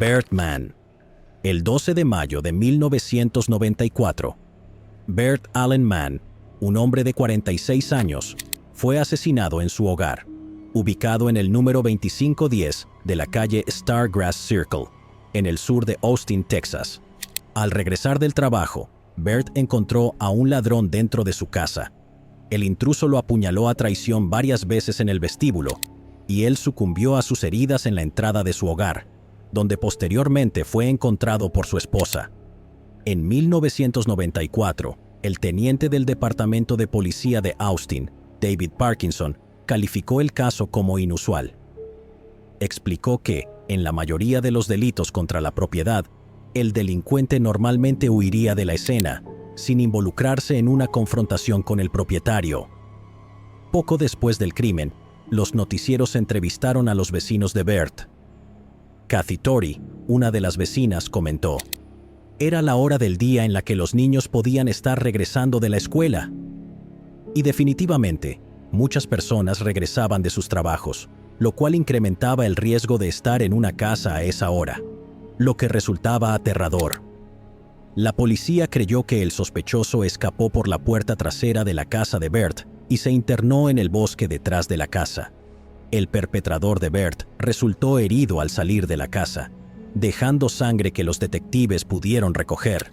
Bert Mann. El 12 de mayo de 1994, Bert Allen Mann, un hombre de 46 años, fue asesinado en su hogar, ubicado en el número 2510 de la calle Stargrass Circle, en el sur de Austin, Texas. Al regresar del trabajo, Bert encontró a un ladrón dentro de su casa. El intruso lo apuñaló a traición varias veces en el vestíbulo, y él sucumbió a sus heridas en la entrada de su hogar, donde posteriormente fue encontrado por su esposa. En 1994, el teniente del Departamento de Policía de Austin, David Parkinson, calificó el caso como inusual. Explicó que, en la mayoría de los delitos contra la propiedad, el delincuente normalmente huiría de la escena, sin involucrarse en una confrontación con el propietario. Poco después del crimen, los noticieros entrevistaron a los vecinos de Bert. Kathy Torrey, una de las vecinas, comentó: «Era la hora del día en la que los niños podían estar regresando de la escuela». Y definitivamente, muchas personas regresaban de sus trabajos, lo cual incrementaba el riesgo de estar en una casa a esa hora, lo que resultaba aterrador. La policía creyó que el sospechoso escapó por la puerta trasera de la casa de Bert y se internó en el bosque detrás de la casa. El perpetrador de Bert resultó herido al salir de la casa, dejando sangre que los detectives pudieron recoger.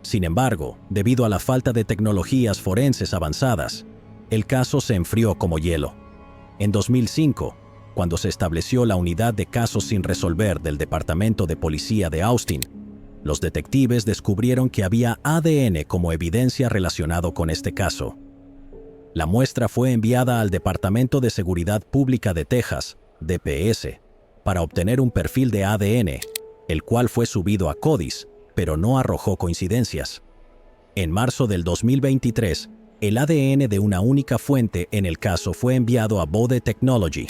Sin embargo, debido a la falta de tecnologías forenses avanzadas, el caso se enfrió como hielo. En 2005, cuando se estableció la unidad de casos sin resolver del Departamento de Policía de Austin, los detectives descubrieron que había ADN como evidencia relacionado con este caso. La muestra fue enviada al Departamento de Seguridad Pública de Texas, DPS, para obtener un perfil de ADN, el cual fue subido a CODIS, pero no arrojó coincidencias. En marzo del 2023, el ADN de una única fuente en el caso fue enviado a Bode Technology.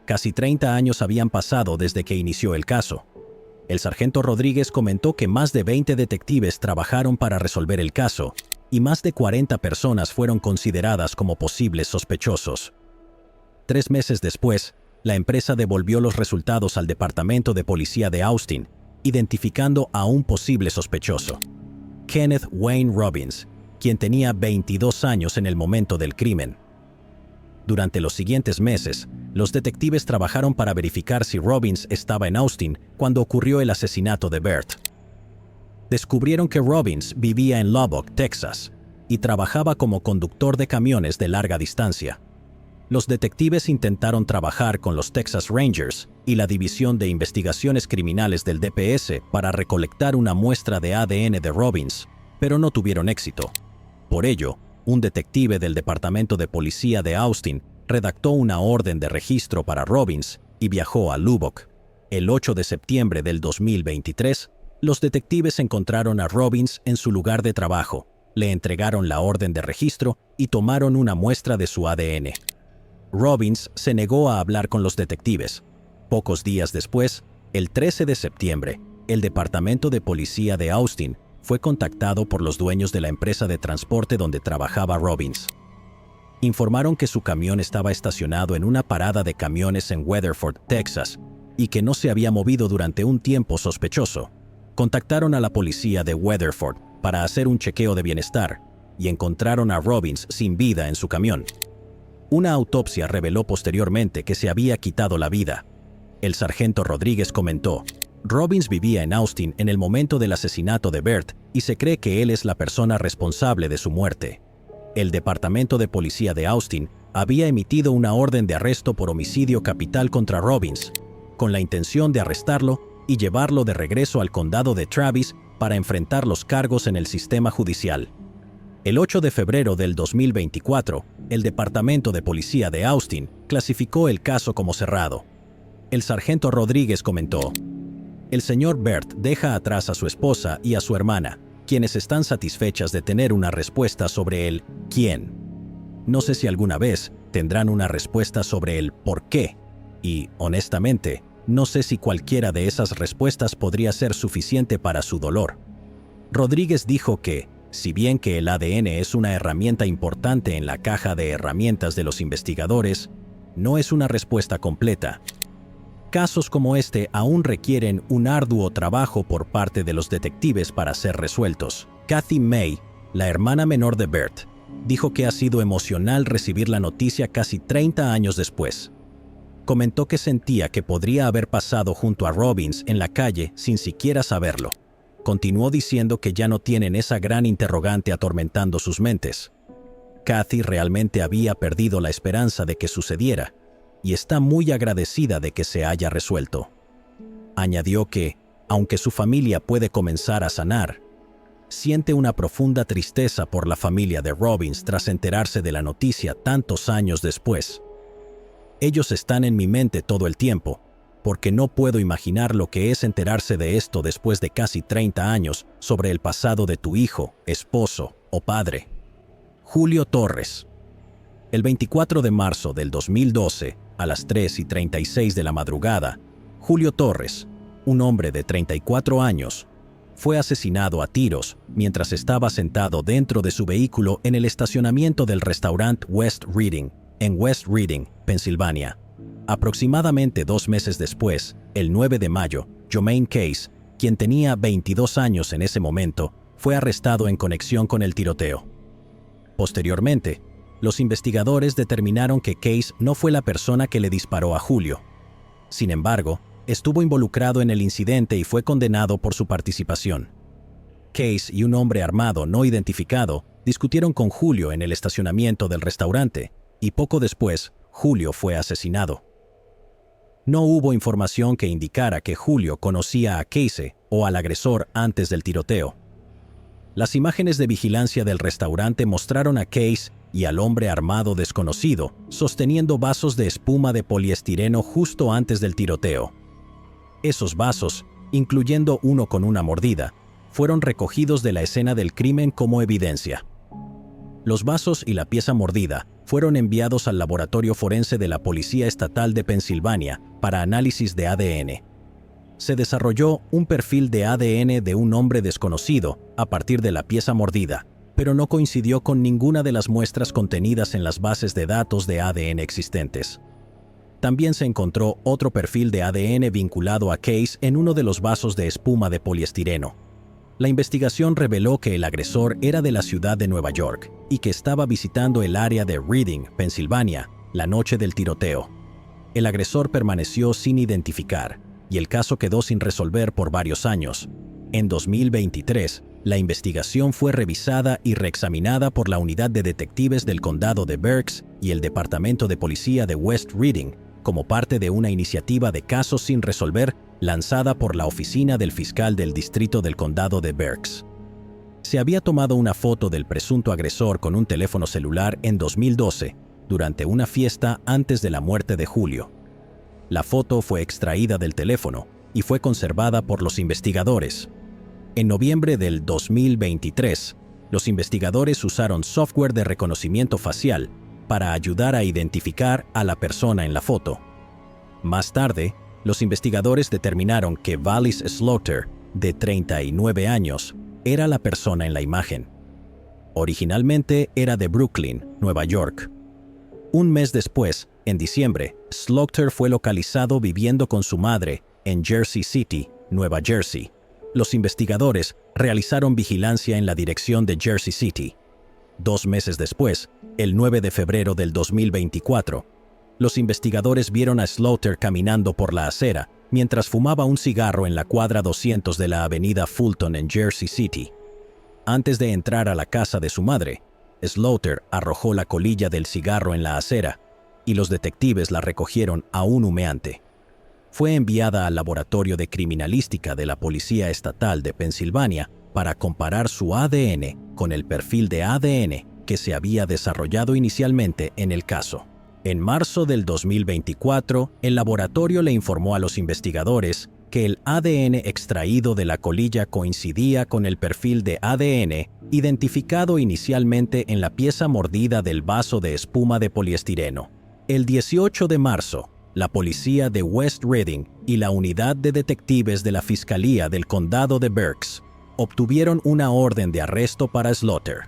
Casi 30 años habían pasado desde que inició el caso. El sargento Rodríguez comentó que más de 20 detectives trabajaron para resolver el caso, y más de 40 personas fueron consideradas como posibles sospechosos. 3 meses después, la empresa devolvió los resultados al Departamento de Policía de Austin, identificando a un posible sospechoso: Kenneth Wayne Robbins, quien tenía 22 años en el momento del crimen. Durante los siguientes meses, los detectives trabajaron para verificar si Robbins estaba en Austin cuando ocurrió el asesinato de Bert. Descubrieron que Robbins vivía en Lubbock, Texas, y trabajaba como conductor de camiones de larga distancia. Los detectives intentaron trabajar con los Texas Rangers y la División de Investigaciones Criminales del DPS para recolectar una muestra de ADN de Robbins, pero no tuvieron éxito. Por ello, un detective del Departamento de Policía de Austin redactó una orden de registro para Robbins y viajó a Lubbock. El 8 de septiembre del 2023, los detectives encontraron a Robbins en su lugar de trabajo, le entregaron la orden de registro y tomaron una muestra de su ADN. Robbins se negó a hablar con los detectives. Pocos días después, el 13 de septiembre, el Departamento de Policía de Austin fue contactado por los dueños de la empresa de transporte donde trabajaba Robbins. Informaron que su camión estaba estacionado en una parada de camiones en Weatherford, Texas, y que no se había movido durante un tiempo sospechoso. Contactaron a la policía de Weatherford para hacer un chequeo de bienestar y encontraron a Robbins sin vida en su camión. Una autopsia reveló posteriormente que se había quitado la vida. El sargento Rodríguez comentó: Robbins vivía en Austin en el momento del asesinato de Bert y se cree que él es la persona responsable de su muerte. El Departamento de Policía de Austin había emitido una orden de arresto por homicidio capital contra Robbins, con la intención de arrestarlo y llevarlo de regreso al condado de Travis para enfrentar los cargos en el sistema judicial. El 8 de febrero del 2024, el Departamento de Policía de Austin clasificó el caso como cerrado. El sargento Rodríguez comentó: el señor Bert deja atrás a su esposa y a su hermana, quienes están satisfechas de tener una respuesta sobre el quién. No sé si alguna vez tendrán una respuesta sobre el por qué, y, honestamente, no sé si cualquiera de esas respuestas podría ser suficiente para su dolor. Rodríguez dijo que, si bien que el ADN es una herramienta importante en la caja de herramientas de los investigadores, no es una respuesta completa. Casos como este aún requieren un arduo trabajo por parte de los detectives para ser resueltos. Kathy May, la hermana menor de Bert, dijo que ha sido emocional recibir la noticia casi 30 años después. Comentó que sentía que podría haber pasado junto a Robbins en la calle sin siquiera saberlo. Continuó diciendo que ya no tienen esa gran interrogante atormentando sus mentes. Kathy realmente había perdido la esperanza de que sucediera y está muy agradecida de que se haya resuelto. Añadió que, aunque su familia puede comenzar a sanar, siente una profunda tristeza por la familia de Robbins tras enterarse de la noticia tantos años después. Ellos están en mi mente todo el tiempo, porque no puedo imaginar lo que es enterarse de esto después de casi 30 años sobre el pasado de tu hijo, esposo o padre. Julio Torres. El 24 de marzo del 2012, a las 3:36 de la madrugada, Julio Torres, un hombre de 34 años, fue asesinado a tiros mientras estaba sentado dentro de su vehículo en el estacionamiento del restaurante West Reading, en West Reading, Pensilvania. Aproximadamente 2 meses después, el 9 de mayo, Jermaine Case, quien tenía 22 años en ese momento, fue arrestado en conexión con el tiroteo. Posteriormente, los investigadores determinaron que Case no fue la persona que le disparó a Julio. Sin embargo, estuvo involucrado en el incidente y fue condenado por su participación. Case y un hombre armado no identificado discutieron con Julio en el estacionamiento del restaurante y poco después, Julio fue asesinado. No hubo información que indicara que Julio conocía a Case o al agresor antes del tiroteo. Las imágenes de vigilancia del restaurante mostraron a Case y al hombre armado desconocido sosteniendo vasos de espuma de poliestireno justo antes del tiroteo. Esos vasos, incluyendo uno con una mordida, fueron recogidos de la escena del crimen como evidencia. Los vasos y la pieza mordida fueron enviados al laboratorio forense de la Policía Estatal de Pensilvania para análisis de ADN. Se desarrolló un perfil de ADN de un hombre desconocido a partir de la pieza mordida, pero no coincidió con ninguna de las muestras contenidas en las bases de datos de ADN existentes. También se encontró otro perfil de ADN vinculado a Case en uno de los vasos de espuma de poliestireno. La investigación reveló que el agresor era de la ciudad de Nueva York y que estaba visitando el área de Reading, Pensilvania, la noche del tiroteo. El agresor permaneció sin identificar y el caso quedó sin resolver por varios años. En 2023, la investigación fue revisada y reexaminada por la Unidad de Detectives del Condado de Berks y el Departamento de Policía de West Reading, como parte de una iniciativa de casos sin resolver lanzada por la Oficina del Fiscal del Distrito del Condado de Berks. Se había tomado una foto del presunto agresor con un teléfono celular en 2012, durante una fiesta antes de la muerte de Julio. La foto fue extraída del teléfono y fue conservada por los investigadores. En noviembre del 2023, los investigadores usaron software de reconocimiento facial para ayudar a identificar a la persona en la foto. Más tarde, los investigadores determinaron que Valis Slaughter, de 39 años, era la persona en la imagen. Originalmente era de Brooklyn, Nueva York. Un mes después, en diciembre, Slaughter fue localizado viviendo con su madre en Jersey City, Nueva Jersey. Los investigadores realizaron vigilancia en la dirección de Jersey City. 2 meses después, el 9 de febrero del 2024, los investigadores vieron a Slaughter caminando por la acera mientras fumaba un cigarro en la cuadra 200 de la avenida Fulton en Jersey City. Antes de entrar a la casa de su madre, Slaughter arrojó la colilla del cigarro en la acera y los detectives la recogieron aún humeante. Fue enviada al laboratorio de criminalística de la Policía Estatal de Pensilvania para comparar su ADN con el perfil de ADN que se había desarrollado inicialmente en el caso. En marzo del 2024, el laboratorio le informó a los investigadores que el ADN extraído de la colilla coincidía con el perfil de ADN identificado inicialmente en la pieza mordida del vaso de espuma de poliestireno. El 18 de marzo, la policía de West Reading y la unidad de detectives de la Fiscalía del Condado de Berks obtuvieron una orden de arresto para Slaughter.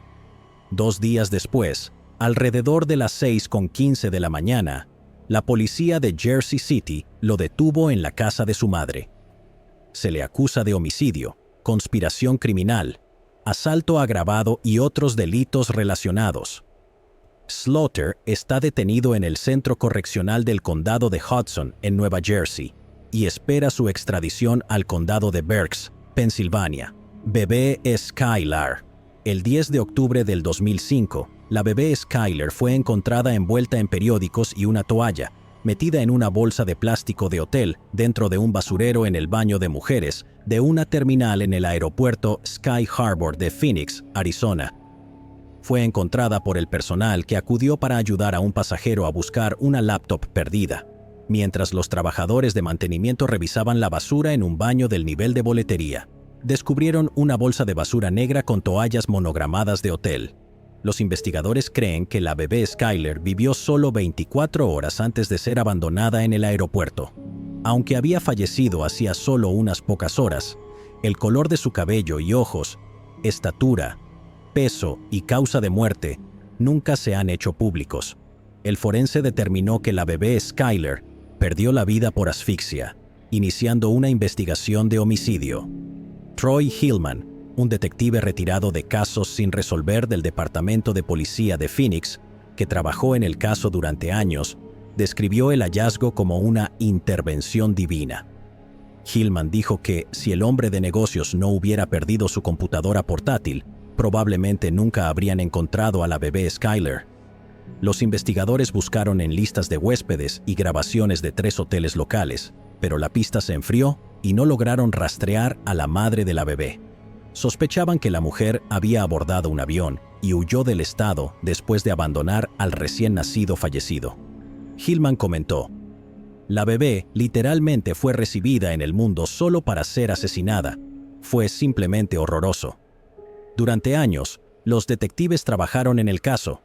2 días después, alrededor de las 6:15 de la mañana, La policía de Jersey City lo detuvo en la casa de su madre. Se le acusa de homicidio, conspiración criminal, asalto agravado y otros delitos relacionados. Slaughter está detenido en el Centro Correccional del Condado de Hudson, en Nueva Jersey, y espera su extradición al Condado de Berks, Pensilvania. Bebé Skylar. El 10 de octubre del 2005, la bebé Skylar fue encontrada envuelta en periódicos y una toalla, metida en una bolsa de plástico de hotel dentro de un basurero en el baño de mujeres de una terminal en el aeropuerto Sky Harbor de Phoenix, Arizona. Fue encontrada por el personal que acudió para ayudar a un pasajero a buscar una laptop perdida, mientras los trabajadores de mantenimiento revisaban la basura en un baño del nivel de boletería. Descubrieron una bolsa de basura negra con toallas monogramadas de hotel. Los investigadores creen que la bebé Skylar vivió solo 24 horas antes de ser abandonada en el aeropuerto. Aunque había fallecido hacía solo unas pocas horas, el color de su cabello y ojos, estatura, peso y causa de muerte nunca se han hecho públicos. El forense determinó que la bebé Skylar perdió la vida por asfixia, iniciando una investigación de homicidio. Troy Hillman, un detective retirado de casos sin resolver del Departamento de Policía de Phoenix, que trabajó en el caso durante años, describió el hallazgo como una intervención divina. Hillman dijo que si el hombre de negocios no hubiera perdido su computadora portátil, probablemente nunca habrían encontrado a la bebé Skylar. Los investigadores buscaron en listas de huéspedes y grabaciones de 3 hoteles locales, pero la pista se enfrió y no lograron rastrear a la madre de la bebé. Sospechaban que la mujer había abordado un avión y huyó del estado después de abandonar al recién nacido fallecido. Hillman comentó: "La bebé literalmente fue recibida en el mundo solo para ser asesinada. Fue simplemente horroroso". Durante años, los detectives trabajaron en el caso.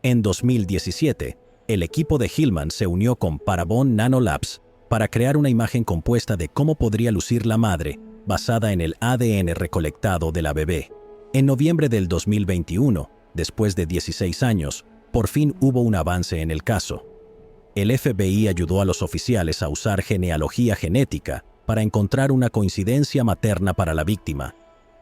En 2017, el equipo de Hillman se unió con Parabon Nanolabs para crear una imagen compuesta de cómo podría lucir la madre, basada en el ADN recolectado de la bebé. En noviembre del 2021, después de 16 años, por fin hubo un avance en el caso. El FBI ayudó a los oficiales a usar genealogía genética para encontrar una coincidencia materna para la víctima,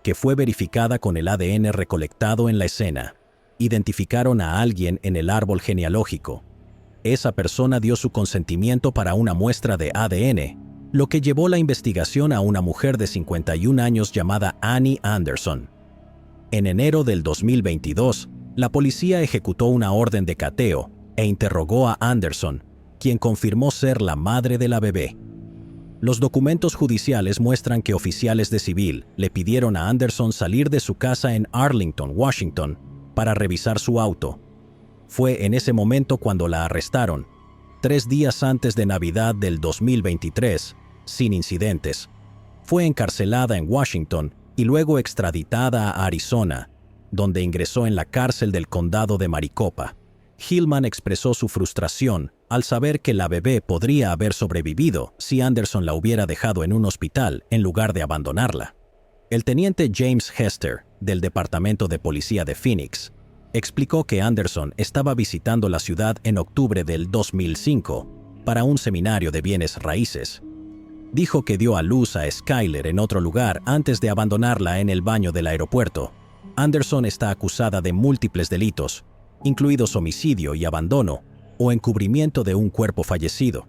que fue verificada con el ADN recolectado en la escena. Identificaron a alguien en el árbol genealógico. Esa persona dio su consentimiento para una muestra de ADN, lo que llevó la investigación a una mujer de 51 años llamada Annie Anderson. En enero del 2022, la policía ejecutó una orden de cateo e interrogó a Anderson, quien confirmó ser la madre de la bebé. Los documentos judiciales muestran que oficiales de civil le pidieron a Anderson salir de su casa en Arlington, Washington, para revisar su auto. Fue en ese momento cuando la arrestaron, 3 días antes de Navidad del 2023, sin incidentes. Fue encarcelada en Washington y luego extraditada a Arizona, donde ingresó en la cárcel del condado de Maricopa. Hillman expresó su frustración al saber que la bebé podría haber sobrevivido si Anderson la hubiera dejado en un hospital en lugar de abandonarla. El teniente James Hester, del Departamento de Policía de Phoenix, explicó que Anderson estaba visitando la ciudad en octubre del 2005 para un seminario de bienes raíces. Dijo que dio a luz a Skylar en otro lugar antes de abandonarla en el baño del aeropuerto. Anderson está acusada de múltiples delitos, incluidos homicidio y abandono o encubrimiento de un cuerpo fallecido.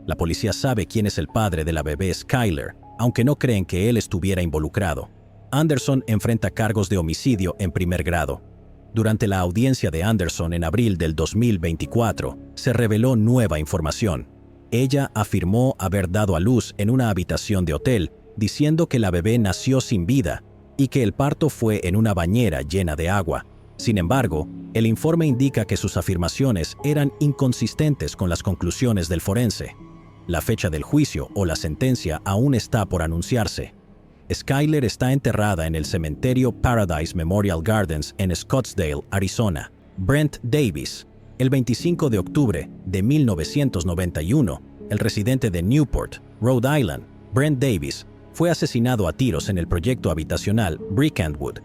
La policía sabe quién es el padre de la bebé Skylar, aunque no creen que él estuviera involucrado. Anderson enfrenta cargos de homicidio en primer grado. Durante la audiencia de Anderson en abril del 2024, se reveló nueva información. Ella afirmó haber dado a luz en una habitación de hotel, diciendo que la bebé nació sin vida y que el parto fue en una bañera llena de agua. Sin embargo, el informe indica que sus afirmaciones eran inconsistentes con las conclusiones del forense. La fecha del juicio o la sentencia aún está por anunciarse. Skylar está enterrada en el cementerio Paradise Memorial Gardens en Scottsdale, Arizona. Brent Davis. El 25 de octubre de 1991, el residente de Newport, Rhode Island, Brent Davis, fue asesinado a tiros en el proyecto habitacional Brickandwood.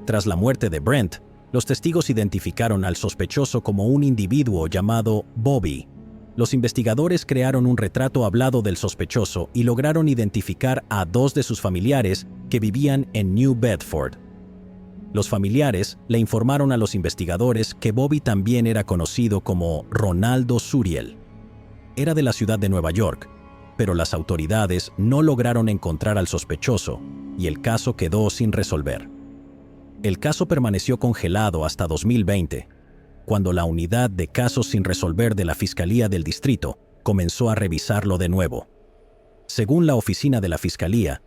Tras la muerte de Brent, los testigos identificaron al sospechoso como un individuo llamado Bobby. Los investigadores crearon un retrato hablado del sospechoso y lograron identificar a 2 de sus familiares que vivían en New Bedford. Los familiares le informaron a los investigadores que Bobby también era conocido como Ronaldo Suriel. Era de la ciudad de Nueva York, pero las autoridades no lograron encontrar al sospechoso y el caso quedó sin resolver. El caso permaneció congelado hasta 2020, cuando la unidad de casos sin resolver de la Fiscalía del Distrito comenzó a revisarlo de nuevo. Según la oficina de la Fiscalía,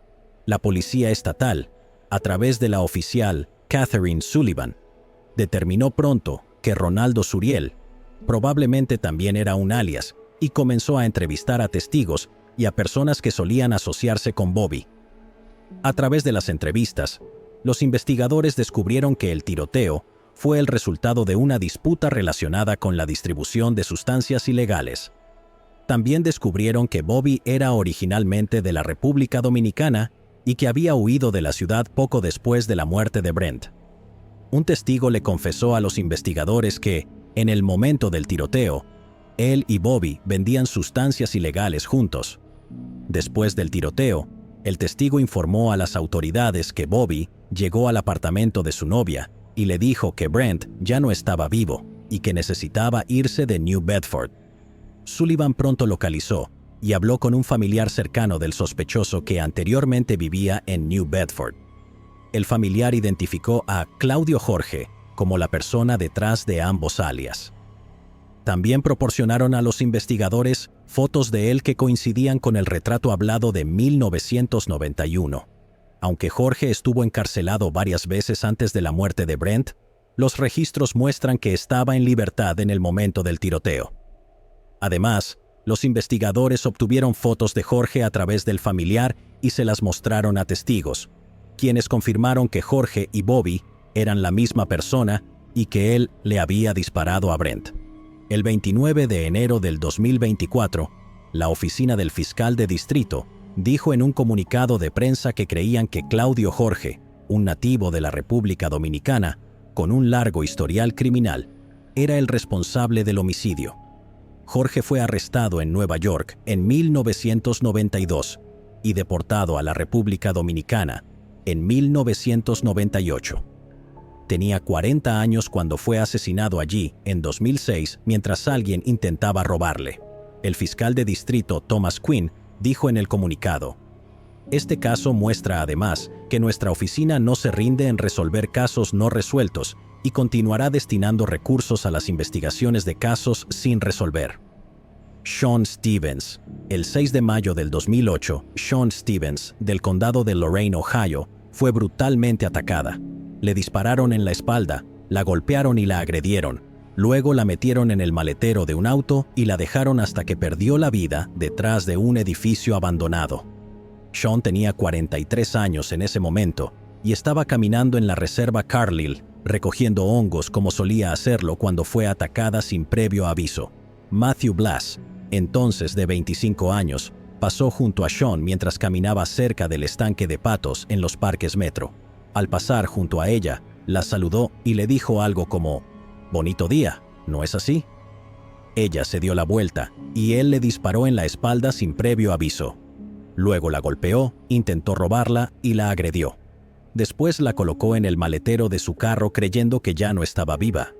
la Policía Estatal, a través de la oficial Catherine Sullivan, determinó pronto que Ronaldo Suriel probablemente también era un alias y comenzó a entrevistar a testigos y a personas que solían asociarse con Bobby. A través de las entrevistas, los investigadores descubrieron que el tiroteo fue el resultado de una disputa relacionada con la distribución de sustancias ilegales. También descubrieron que Bobby era originalmente de la República Dominicana y que había huido de la ciudad poco después de la muerte de Brent. Un testigo le confesó a los investigadores que, en el momento del tiroteo, él y Bobby vendían sustancias ilegales juntos. Después del tiroteo, el testigo informó a las autoridades que Bobby llegó al apartamento de su novia y le dijo que Brent ya no estaba vivo y que necesitaba irse de New Bedford. Sullivan pronto localizó y habló con un familiar cercano del sospechoso que anteriormente vivía en New Bedford. El familiar identificó a Claudio Jorge como la persona detrás de ambos alias. También proporcionaron a los investigadores fotos de él que coincidían con el retrato hablado de 1991. Aunque Jorge estuvo encarcelado varias veces antes de la muerte de Brent, los registros muestran que estaba en libertad en el momento del tiroteo. Además, los investigadores obtuvieron fotos de Jorge a través del familiar y se las mostraron a testigos, quienes confirmaron que Jorge y Bobby eran la misma persona y que él le había disparado a Brent. El 29 de enero del 2024, la oficina del fiscal de distrito dijo en un comunicado de prensa que creían que Claudio Jorge, un nativo de la República Dominicana, con un largo historial criminal, era el responsable del homicidio. Jorge fue arrestado en Nueva York en 1992 y deportado a la República Dominicana en 1998. Tenía 40 años cuando fue asesinado allí en 2006 mientras alguien intentaba robarle. El fiscal de distrito Thomas Quinn dijo en el comunicado: "Este caso muestra además que nuestra oficina no se rinde en resolver casos no resueltos y continuará destinando recursos a las investigaciones de casos sin resolver". Sean Stevens. El 6 de mayo del 2008, Sean Stevens, del condado de Lorain, Ohio, fue brutalmente atacada. Le dispararon en la espalda, la golpearon y la agredieron. Luego la metieron en el maletero de un auto y la dejaron hasta que perdió la vida detrás de un edificio abandonado. Sean tenía 43 años en ese momento y estaba caminando en la reserva Carlisle, recogiendo hongos como solía hacerlo cuando fue atacada sin previo aviso. Matthew Blass, entonces de 25 años, pasó junto a Sean mientras caminaba cerca del estanque de patos en los parques Metro. Al pasar junto a ella, la saludó y le dijo algo como: "Bonito día, ¿no es así?". Ella se dio la vuelta y él le disparó en la espalda sin previo aviso. Luego la golpeó, intentó robarla y la agredió. Después la colocó en el maletero de su carro creyendo que ya no estaba viva.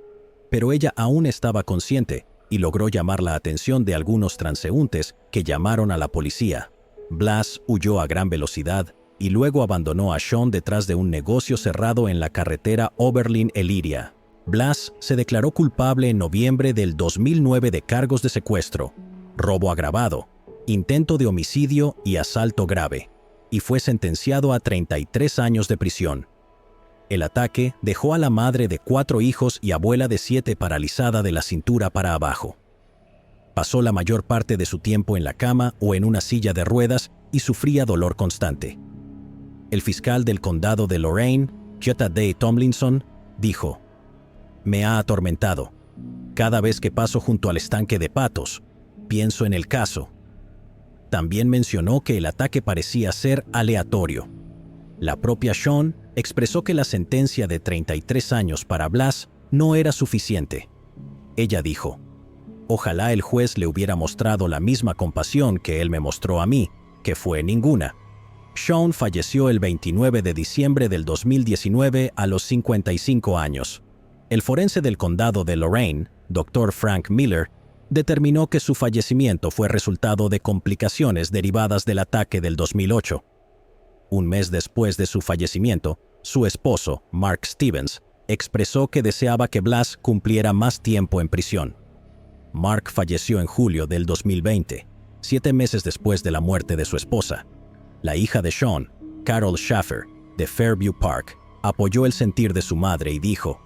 Pero ella aún estaba consciente y logró llamar la atención de algunos transeúntes que llamaron a la policía. Blass huyó a gran velocidad y luego abandonó a Sean detrás de un negocio cerrado en la carretera Oberlin-Elyria. Blass se declaró culpable en noviembre del 2009 de cargos de secuestro, robo agravado, intento de homicidio y asalto grave, y fue sentenciado a 33 años de prisión. El ataque dejó a la madre de 4 hijos y abuela de 7 paralizada de la cintura para abajo. Pasó la mayor parte de su tiempo en la cama o en una silla de ruedas y sufría dolor constante. El fiscal del condado de Lorain, Jetta Day Tomlinson, dijo: "Me ha atormentado. Cada vez que paso junto al estanque de patos, pienso en el caso". También mencionó que el ataque parecía ser aleatorio. La propia Sean expresó que la sentencia de 33 años para Blass no era suficiente. Ella dijo: Ojalá el juez le hubiera mostrado la misma compasión que él me mostró a mí, que fue ninguna. Sean falleció el 29 de diciembre del 2019 a los 55 años. El forense del condado de Lorain, Dr. Frank Miller, determinó que su fallecimiento fue resultado de complicaciones derivadas del ataque del 2008. Un mes después de su fallecimiento, su esposo, Mark Stevens, expresó que deseaba que Blas cumpliera más tiempo en prisión. Mark falleció en julio del 2020, 7 meses después de la muerte de su esposa. La hija de Sean, Carol Schaffer, de Fairview Park, apoyó el sentir de su madre y dijo: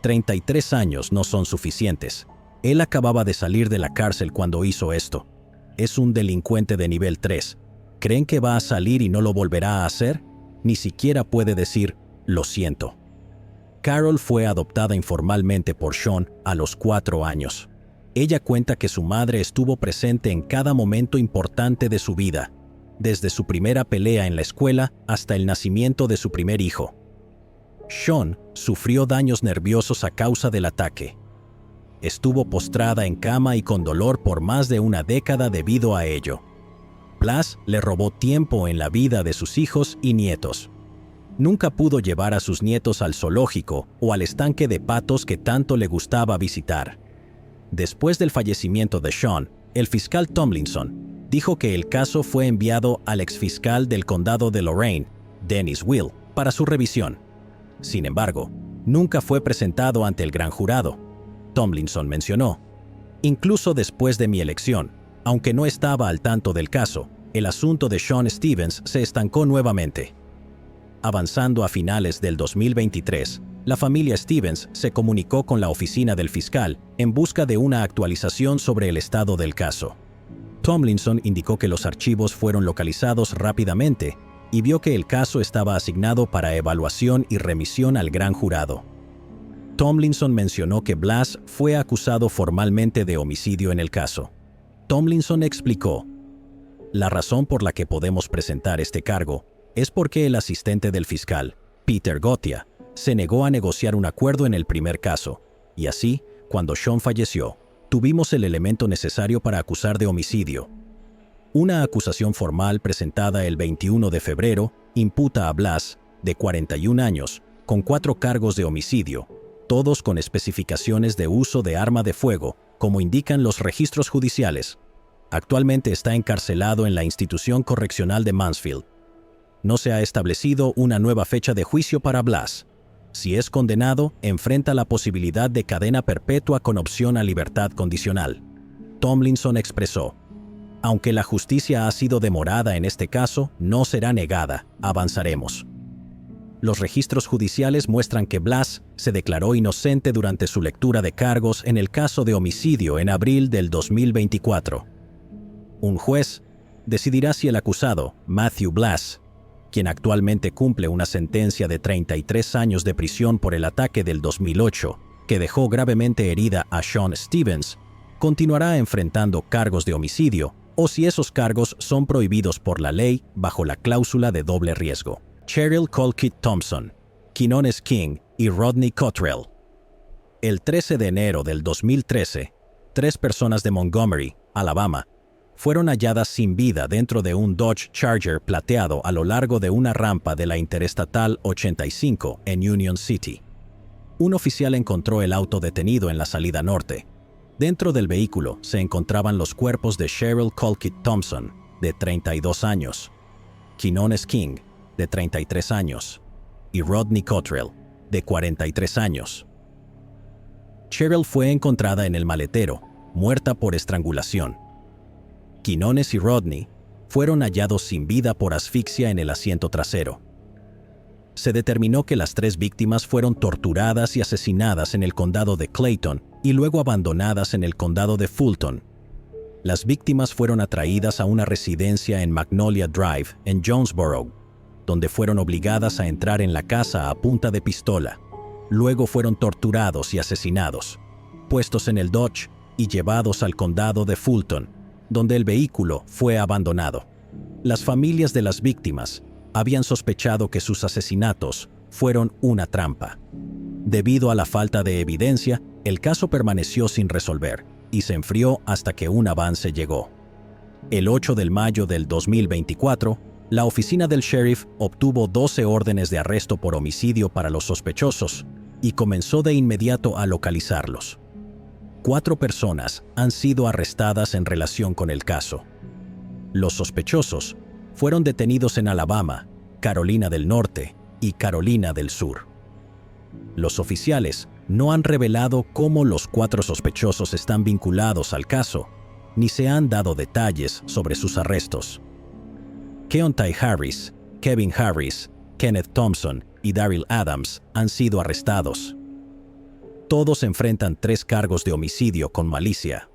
33 años no son suficientes. Él acababa de salir de la cárcel cuando hizo esto. Es un delincuente de nivel 3. ¿Creen que va a salir y no lo volverá a hacer? Ni siquiera puede decir, lo siento. Carol fue adoptada informalmente por Sean a los 4 años. Ella cuenta que su madre estuvo presente en cada momento importante de su vida, desde su primera pelea en la escuela hasta el nacimiento de su primer hijo. Sean sufrió daños nerviosos a causa del ataque. Estuvo postrada en cama y con dolor por más de una década debido a ello. Blas le robó tiempo en la vida de sus hijos y nietos. Nunca pudo llevar a sus nietos al zoológico o al estanque de patos que tanto le gustaba visitar. Después del fallecimiento de Sean, el fiscal Tomlinson dijo que el caso fue enviado al exfiscal del condado de Lorain, Dennis Will, para su revisión. Sin embargo, nunca fue presentado ante el gran jurado. Tomlinson mencionó: incluso después de mi elección, aunque no estaba al tanto del caso, el asunto de Sean Stevens se estancó nuevamente. Avanzando a finales del 2023, la familia Stevens se comunicó con la oficina del fiscal en busca de una actualización sobre el estado del caso. Tomlinson indicó que los archivos fueron localizados rápidamente y vio que el caso estaba asignado para evaluación y remisión al gran jurado. Tomlinson mencionó que Blas fue acusado formalmente de homicidio en el caso. Tomlinson explicó: la razón por la que podemos presentar este cargo es porque el asistente del fiscal, Peter Gotia, se negó a negociar un acuerdo en el primer caso, y así, cuando Sean falleció, tuvimos el elemento necesario para acusar de homicidio. Una acusación formal presentada el 21 de febrero imputa a Blas, de 41 años, con 4 cargos de homicidio, todos con especificaciones de uso de arma de fuego, como indican los registros judiciales. Actualmente está encarcelado en la institución correccional de Mansfield. No se ha establecido una nueva fecha de juicio para Blas. Si es condenado, enfrenta la posibilidad de cadena perpetua con opción a libertad condicional. Tomlinson expresó: aunque la justicia ha sido demorada en este caso, no será negada, avanzaremos. Los registros judiciales muestran que Blas se declaró inocente durante su lectura de cargos en el caso de homicidio en abril del 2024. Un juez decidirá si el acusado, Matthew Blas, quien actualmente cumple una sentencia de 33 años de prisión por el ataque del 2008, que dejó gravemente herida a Sean Stevens, continuará enfrentando cargos de homicidio, o si esos cargos son prohibidos por la ley bajo la cláusula de doble riesgo. Cheryl Colquitt Thompson, Quinones King y Rodney Cottrell. El 13 de enero del 2013, 3 personas de Montgomery, Alabama, fueron halladas sin vida dentro de un Dodge Charger plateado a lo largo de una rampa de la Interestatal 85 en Union City. Un oficial encontró el auto detenido en la salida norte. Dentro del vehículo se encontraban los cuerpos de Cheryl Colquitt Thompson, de 32 años, Quinones King, de 33 años, y Rodney Cottrell, de 43 años. Cheryl fue encontrada en el maletero, muerta por estrangulación. Quinones y Rodney fueron hallados sin vida por asfixia en el asiento trasero. Se determinó que las 3 víctimas fueron torturadas y asesinadas en el condado de Clayton y luego abandonadas en el condado de Fulton. Las víctimas fueron atraídas a una residencia en Magnolia Drive, en Jonesboro, donde fueron obligadas a entrar en la casa a punta de pistola. Luego fueron torturados y asesinados, puestos en el Dodge y llevados al condado de Fulton, donde el vehículo fue abandonado. Las familias de las víctimas habían sospechado que sus asesinatos fueron una trampa. Debido a la falta de evidencia, el caso permaneció sin resolver, y se enfrió hasta que un avance llegó. El 8 de mayo del 2024, la oficina del sheriff obtuvo 12 órdenes de arresto por homicidio para los sospechosos y comenzó de inmediato a localizarlos. 4 personas han sido arrestadas en relación con el caso. Los sospechosos fueron detenidos en Alabama, Carolina del Norte y Carolina del Sur. Los oficiales no han revelado cómo los 4 sospechosos están vinculados al caso, ni se han dado detalles sobre sus arrestos. Keontae Harris, Kevin Harris, Kenneth Thompson y Daryl Adams han sido arrestados. Todos enfrentan 3 cargos de homicidio con malicia.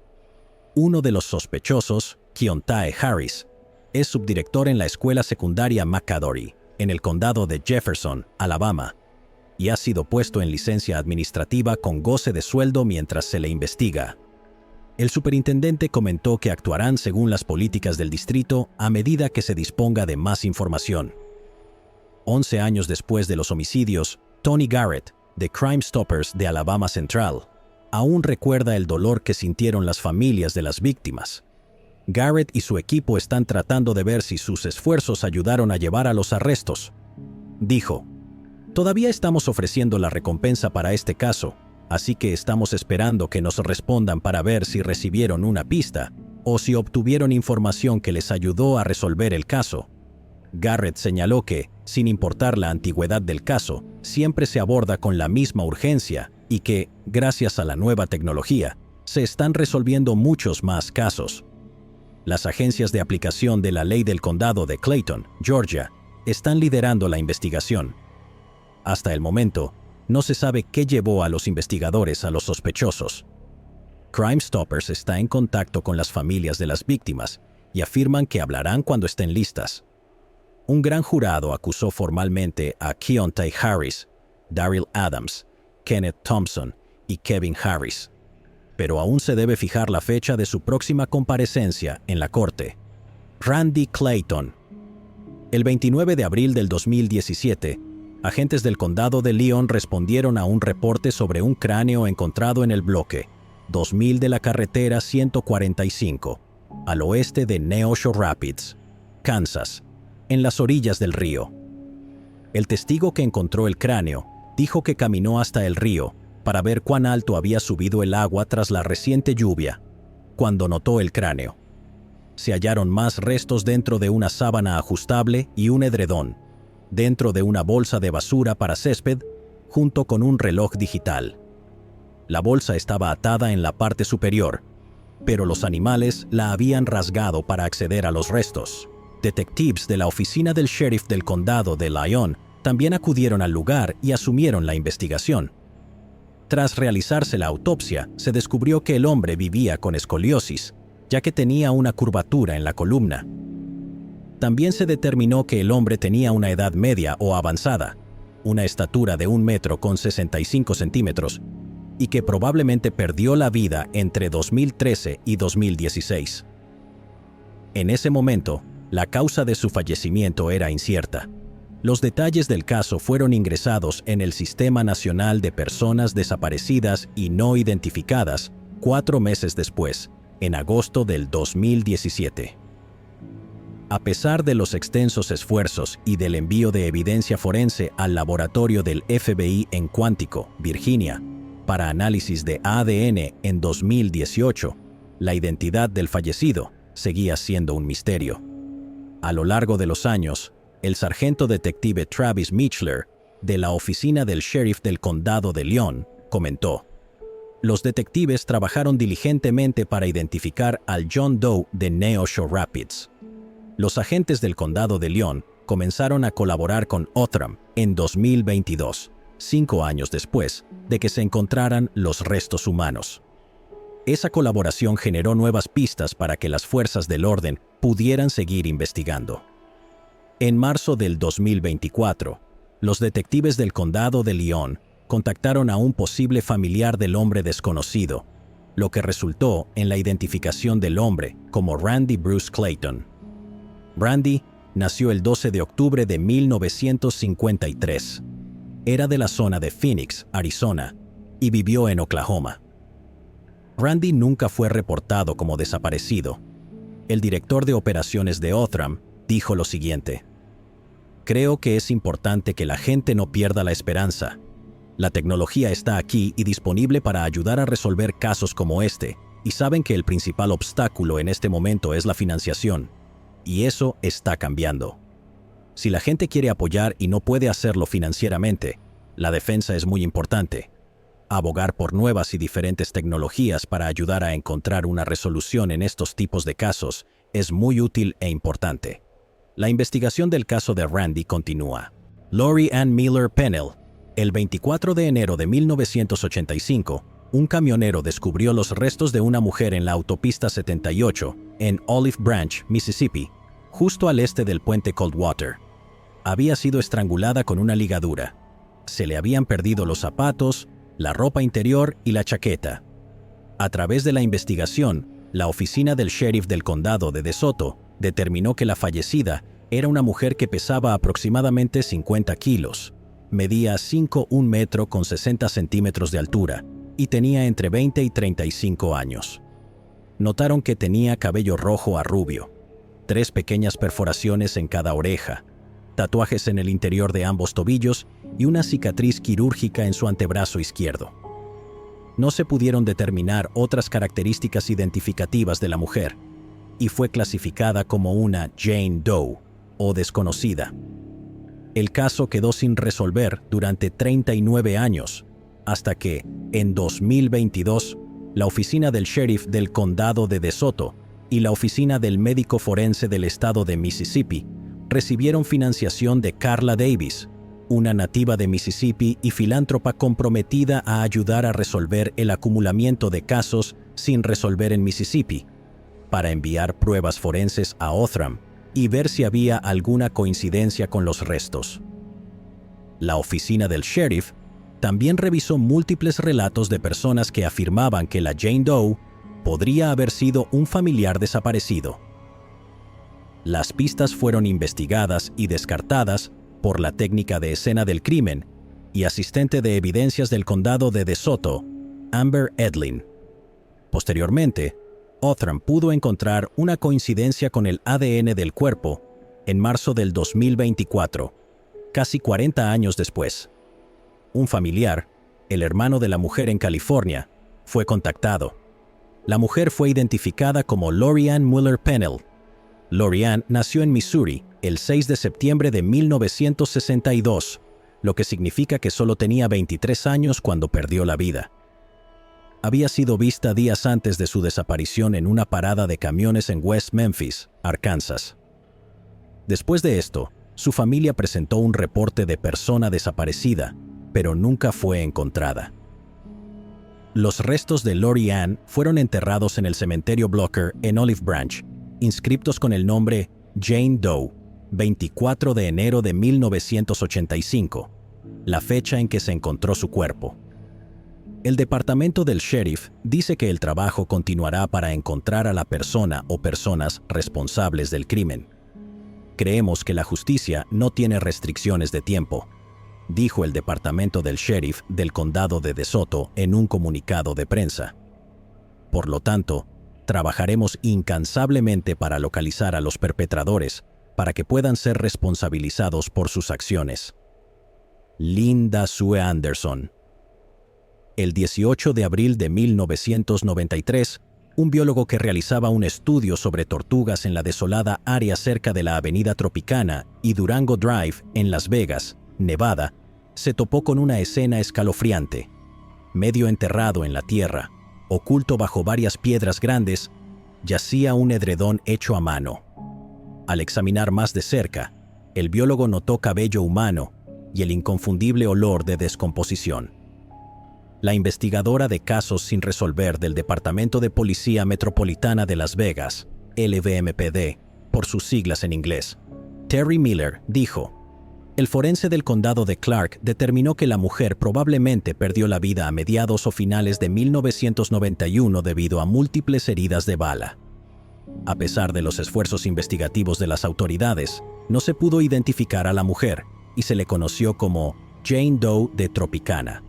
Uno de los sospechosos, Keontae Harris, es subdirector en la escuela secundaria McAdory, en el condado de Jefferson, Alabama, y ha sido puesto en licencia administrativa con goce de sueldo mientras se le investiga. El superintendente comentó que actuarán según las políticas del distrito a medida que se disponga de más información. 11 años después de los homicidios, Tony Garrett, de Crime Stoppers de Alabama Central, aún recuerda el dolor que sintieron las familias de las víctimas. Garrett y su equipo están tratando de ver si sus esfuerzos ayudaron a llevar a los arrestos. Dijo: "Todavía estamos ofreciendo la recompensa para este caso, así que estamos esperando que nos respondan para ver si recibieron una pista o si obtuvieron información que les ayudó a resolver el caso". Garrett señaló que, sin importar la antigüedad del caso, siempre se aborda con la misma urgencia y que, gracias a la nueva tecnología, se están resolviendo muchos más casos. Las agencias de aplicación de la ley del condado de Clayton, Georgia, están liderando la investigación. Hasta el momento, no se sabe qué llevó a los investigadores a los sospechosos. Crime Stoppers está en contacto con las familias de las víctimas y afirman que hablarán cuando estén listas. Un gran jurado acusó formalmente a Keontae Harris, Daryl Adams, Kenneth Thompson y Kevin Harris, pero aún se debe fijar la fecha de su próxima comparecencia en la corte. Randy Clayton. El 29 de abril del 2017, agentes del condado de Leon respondieron a un reporte sobre un cráneo encontrado en el bloque 2000 de la carretera 145, al oeste de Neosho Rapids, Kansas, en las orillas del río. El testigo que encontró el cráneo dijo que caminó hasta el río para ver cuán alto había subido el agua tras la reciente lluvia, cuando notó el cráneo. Se hallaron más restos dentro de una sábana ajustable y un edredón, dentro de una bolsa de basura para césped, junto con un reloj digital. La bolsa estaba atada en la parte superior, pero los animales la habían rasgado para acceder a los restos. Detectives de la oficina del sheriff del condado de Lyon también acudieron al lugar y asumieron la investigación. Tras realizarse la autopsia, se descubrió que el hombre vivía con escoliosis, ya que tenía una curvatura en la columna. También se determinó que el hombre tenía una edad media o avanzada, una estatura de 1,65 m, y que probablemente perdió la vida entre 2013 y 2016. En ese momento, la causa de su fallecimiento era incierta. Los detalles del caso fueron ingresados en el Sistema Nacional de Personas Desaparecidas y No Identificadas 4 meses después, en agosto del 2017. A pesar de los extensos esfuerzos y del envío de evidencia forense al laboratorio del FBI en Quantico, Virginia, para análisis de ADN en 2018, la identidad del fallecido seguía siendo un misterio. A lo largo de los años, el sargento detective Travis Michler, de la oficina del sheriff del condado de Lyon, comentó: "Los detectives trabajaron diligentemente para identificar al John Doe de Neosho Rapids. Los agentes del condado de Lyon comenzaron a colaborar con Othram en 2022, 5 años después de que se encontraran los restos humanos. Esa colaboración generó nuevas pistas para que las fuerzas del orden pudieran seguir investigando. En marzo del 2024, los detectives del condado de Lyon contactaron a un posible familiar del hombre desconocido, lo que resultó en la identificación del hombre como Randy Bruce Clayton. Randy nació el 12 de octubre de 1953. Era de la zona de Phoenix, Arizona, y vivió en Oklahoma. Randy nunca fue reportado como desaparecido. El director de operaciones de Othram dijo lo siguiente: "Creo que es importante que la gente no pierda la esperanza. La tecnología está aquí y disponible para ayudar a resolver casos como este, y saben que el principal obstáculo en este momento es la financiación. Y eso está cambiando. Si la gente quiere apoyar y no puede hacerlo financieramente, la defensa es muy importante. Abogar por nuevas y diferentes tecnologías para ayudar a encontrar una resolución en estos tipos de casos es muy útil e importante." La investigación del caso de Randy continúa. Lori Ann Miller Pennell. El 24 de enero de 1985, un camionero descubrió los restos de una mujer en la autopista 78 en Olive Branch, Mississippi, justo al este del puente Coldwater. Había sido estrangulada con una ligadura. Se le habían perdido los zapatos, la ropa interior y la chaqueta. A través de la investigación, la oficina del sheriff del condado de DeSoto determinó que la fallecida era una mujer que pesaba aproximadamente 50 kilos, medía 5'1" metro con 60 centímetros de altura y tenía entre 20 y 35 años. Notaron que tenía cabello rojo a rubio, 3 pequeñas perforaciones en cada oreja, tatuajes en el interior de ambos tobillos y una cicatriz quirúrgica en su antebrazo izquierdo. No se pudieron determinar otras características identificativas de la mujer y fue clasificada como una Jane Doe o desconocida. El caso quedó sin resolver durante 39 años, hasta que, en 2022, la oficina del sheriff del condado de DeSoto y la oficina del médico forense del estado de Mississippi recibieron financiación de Carla Davis, una nativa de Mississippi y filántropa comprometida a ayudar a resolver el acumulamiento de casos sin resolver en Mississippi, para enviar pruebas forenses a Othram y ver si había alguna coincidencia con los restos. La oficina del sheriff también revisó múltiples relatos de personas que afirmaban que la Jane Doe podría haber sido un familiar desaparecido. Las pistas fueron investigadas y descartadas por la técnica de escena del crimen y asistente de evidencias del condado de DeSoto, Amber Edlin. Posteriormente, Othram pudo encontrar una coincidencia con el ADN del cuerpo en marzo del 2024, casi 40 años después. Un familiar, el hermano de la mujer en California, fue contactado. La mujer fue identificada como Lori Ann Miller Pennell. Lori Ann nació en Missouri el 6 de septiembre de 1962, lo que significa que solo tenía 23 años cuando perdió la vida. Había sido vista días antes de su desaparición en una parada de camiones en West Memphis, Arkansas. Después de esto, su familia presentó un reporte de persona desaparecida, pero nunca fue encontrada. Los restos de Lori Ann fueron enterrados en el cementerio Blocker en Olive Branch, inscriptos con el nombre Jane Doe, 24 de enero de 1985, la fecha en que se encontró su cuerpo. El departamento del sheriff dice que el trabajo continuará para encontrar a la persona o personas responsables del crimen. Creemos que la justicia no tiene restricciones de tiempo, dijo el departamento del sheriff del condado de DeSoto en un comunicado de prensa. Por lo tanto, trabajaremos incansablemente para localizar a los perpetradores para que puedan ser responsabilizados por sus acciones. Linda Sue Anderson. El 18 de abril de 1993, un biólogo que realizaba un estudio sobre tortugas en la desolada área cerca de la Avenida Tropicana y Durango Drive en Las Vegas, Nevada, se topó con una escena escalofriante. Medio enterrado en la tierra, oculto bajo varias piedras grandes, yacía un edredón hecho a mano. Al examinar más de cerca, el biólogo notó cabello humano y el inconfundible olor de descomposición. La investigadora de casos sin resolver del Departamento de Policía Metropolitana de Las Vegas, LVMPD, por sus siglas en inglés, Terry Miller, dijo: "El forense del condado de Clark determinó que la mujer probablemente perdió la vida a mediados o finales de 1991 debido a múltiples heridas de bala. A pesar de los esfuerzos investigativos de las autoridades, no se pudo identificar a la mujer y se le conoció como Jane Doe de Tropicana.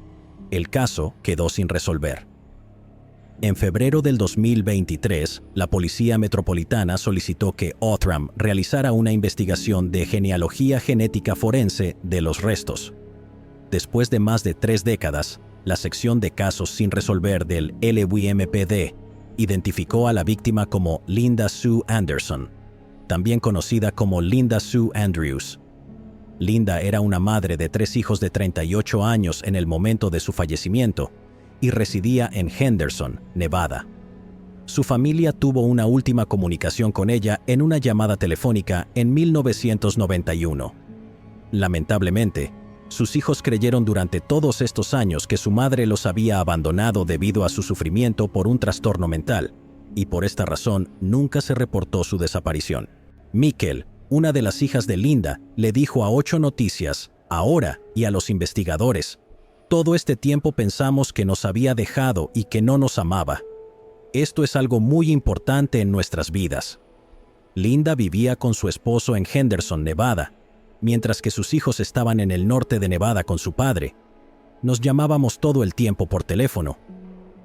El caso quedó sin resolver". En febrero del 2023, la Policía Metropolitana solicitó que Othram realizara una investigación de genealogía genética forense de los restos. Después de más de 3 décadas, la sección de casos sin resolver del LWMPD identificó a la víctima como Linda Sue Anderson, también conocida como Linda Sue Andrews. Linda era una madre de 3 hijos de 38 años en el momento de su fallecimiento y residía en Henderson, Nevada. Su familia tuvo una última comunicación con ella en una llamada telefónica en 1991. Lamentablemente, sus hijos creyeron durante todos estos años que su madre los había abandonado debido a su sufrimiento por un trastorno mental, y por esta razón nunca se reportó su desaparición. Mikkel, una de las hijas de Linda, le dijo a 8 Noticias, ahora, y a los investigadores: todo este tiempo pensamos que nos había dejado y que no nos amaba. Esto es algo muy importante en nuestras vidas. Linda vivía con su esposo en Henderson, Nevada, mientras que sus hijos estaban en el norte de Nevada con su padre. Nos llamábamos todo el tiempo por teléfono.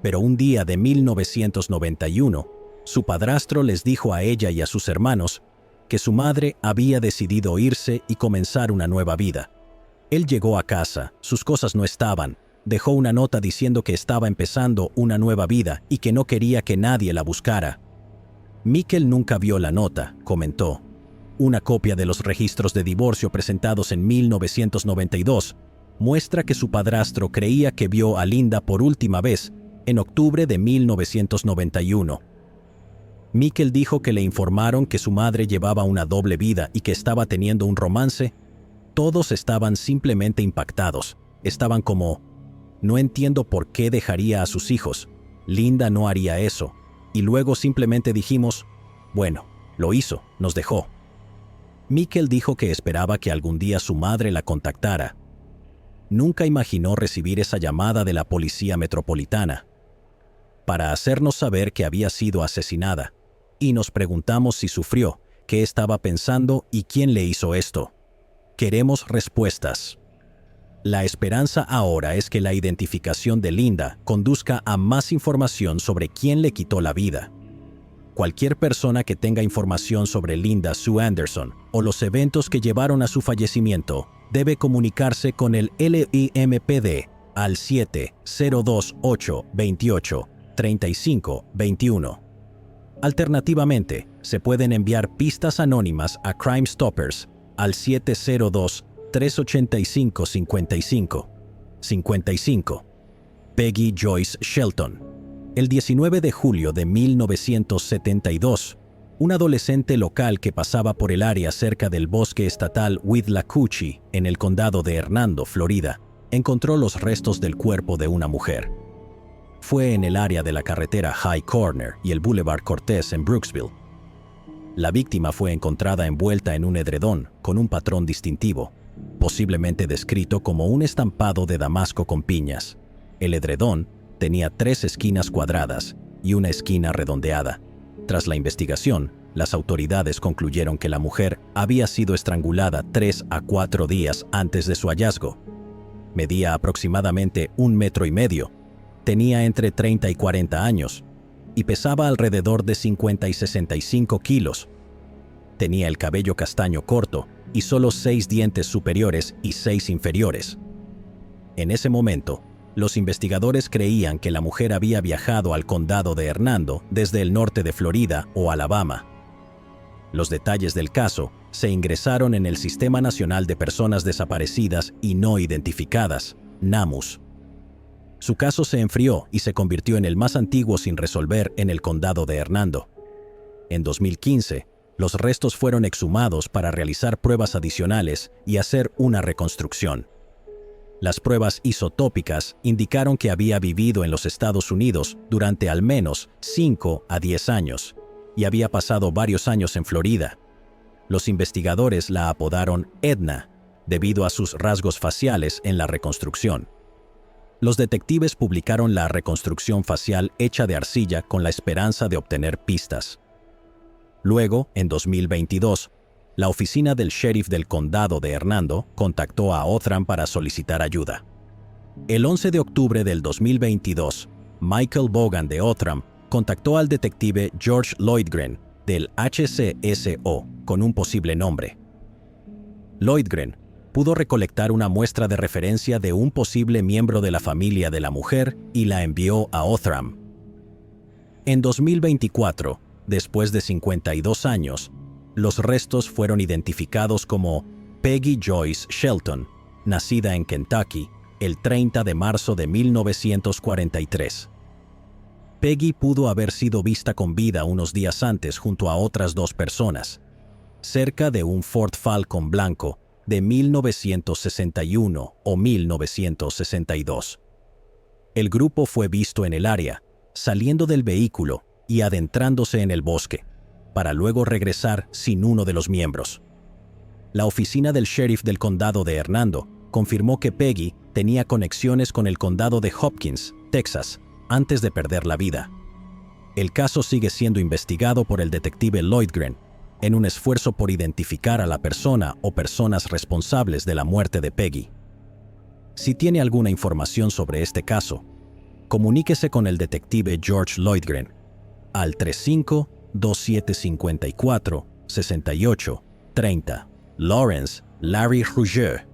Pero un día de 1991, su padrastro les dijo a ella y a sus hermanos que su madre había decidido irse y comenzar una nueva vida. Él llegó a casa, sus cosas no estaban, dejó una nota diciendo que estaba empezando una nueva vida y que no quería que nadie la buscara. Mikkel nunca vio la nota, comentó. Una copia de los registros de divorcio presentados en 1992 muestra que su padrastro creía que vio a Linda por última vez en octubre de 1991. Mikkel dijo que le informaron que su madre llevaba una doble vida y que estaba teniendo un romance. Todos estaban simplemente impactados. Estaban como, no entiendo por qué dejaría a sus hijos. Linda no haría eso. Y luego simplemente dijimos, bueno, lo hizo, nos dejó. Mikkel dijo que esperaba que algún día su madre la contactara. Nunca imaginó recibir esa llamada de la Policía Metropolitana para hacernos saber que había sido asesinada, y nos preguntamos si sufrió, qué estaba pensando y quién le hizo esto. Queremos respuestas. La esperanza ahora es que la identificación de Linda conduzca a más información sobre quién le quitó la vida. Cualquier persona que tenga información sobre Linda Sue Anderson o los eventos que llevaron a su fallecimiento debe comunicarse con el LWMPD al 702-828-3521. Alternativamente, se pueden enviar pistas anónimas a Crime Stoppers al 702-385-55. Peggy Joyce Shelton. El 19 de julio de 1972, un adolescente local que pasaba por el área cerca del bosque estatal Withlacoochee, en el condado de Hernando, Florida, encontró los restos del cuerpo de una mujer. Fue en el área de la carretera High Corner y el Boulevard Cortez en Brooksville. La víctima fue encontrada envuelta en un edredón con un patrón distintivo, posiblemente descrito como un estampado de damasco con piñas. El edredón tenía 3 esquinas cuadradas y una esquina redondeada. Tras la investigación, las autoridades concluyeron que la mujer había sido estrangulada 3 a 4 días antes de su hallazgo. Medía aproximadamente 1,5 metros, tenía entre 30 y 40 años y pesaba alrededor de 50 y 65 kilos. Tenía el cabello castaño corto y solo 6 dientes superiores y 6 inferiores. En ese momento, los investigadores creían que la mujer había viajado al condado de Hernando desde el norte de Florida o Alabama. Los detalles del caso se ingresaron en el Sistema Nacional de Personas Desaparecidas y No Identificadas, NAMUS. Su caso se enfrió y se convirtió en el más antiguo sin resolver en el condado de Hernando. En 2015, los restos fueron exhumados para realizar pruebas adicionales y hacer una reconstrucción. Las pruebas isotópicas indicaron que había vivido en los Estados Unidos durante al menos 5 a 10 años y había pasado varios años en Florida. Los investigadores la apodaron Edna debido a sus rasgos faciales en la reconstrucción. Los detectives publicaron la reconstrucción facial hecha de arcilla con la esperanza de obtener pistas. Luego, en 2022, la oficina del sheriff del condado de Hernando contactó a Othram para solicitar ayuda. El 11 de octubre del 2022, Michael Vaughan de Outram contactó al detective George Lloydgren del HCSO con un posible nombre. Lloydgren pudo recolectar una muestra de referencia de un posible miembro de la familia de la mujer y la envió a Outram. En 2024, después de 52 años, los restos fueron identificados como Peggy Joyce Shelton, nacida en Kentucky el 30 de marzo de 1943. Peggy pudo haber sido vista con vida unos días antes junto a otras 2 personas, cerca de un Ford Falcon blanco de 1961 o 1962. El grupo fue visto en el área, saliendo del vehículo y adentrándose en el bosque, para luego regresar sin uno de los miembros. La oficina del sheriff del condado de Hernando confirmó que Peggy tenía conexiones con el condado de Hopkins, Texas, antes de perder la vida. El caso sigue siendo investigado por el detective Lloydgren, en un esfuerzo por identificar a la persona o personas responsables de la muerte de Peggy. Si tiene alguna información sobre este caso, comuníquese con el detective George Lloydgren al 35-2754-6830. Lawrence Larry Rougier.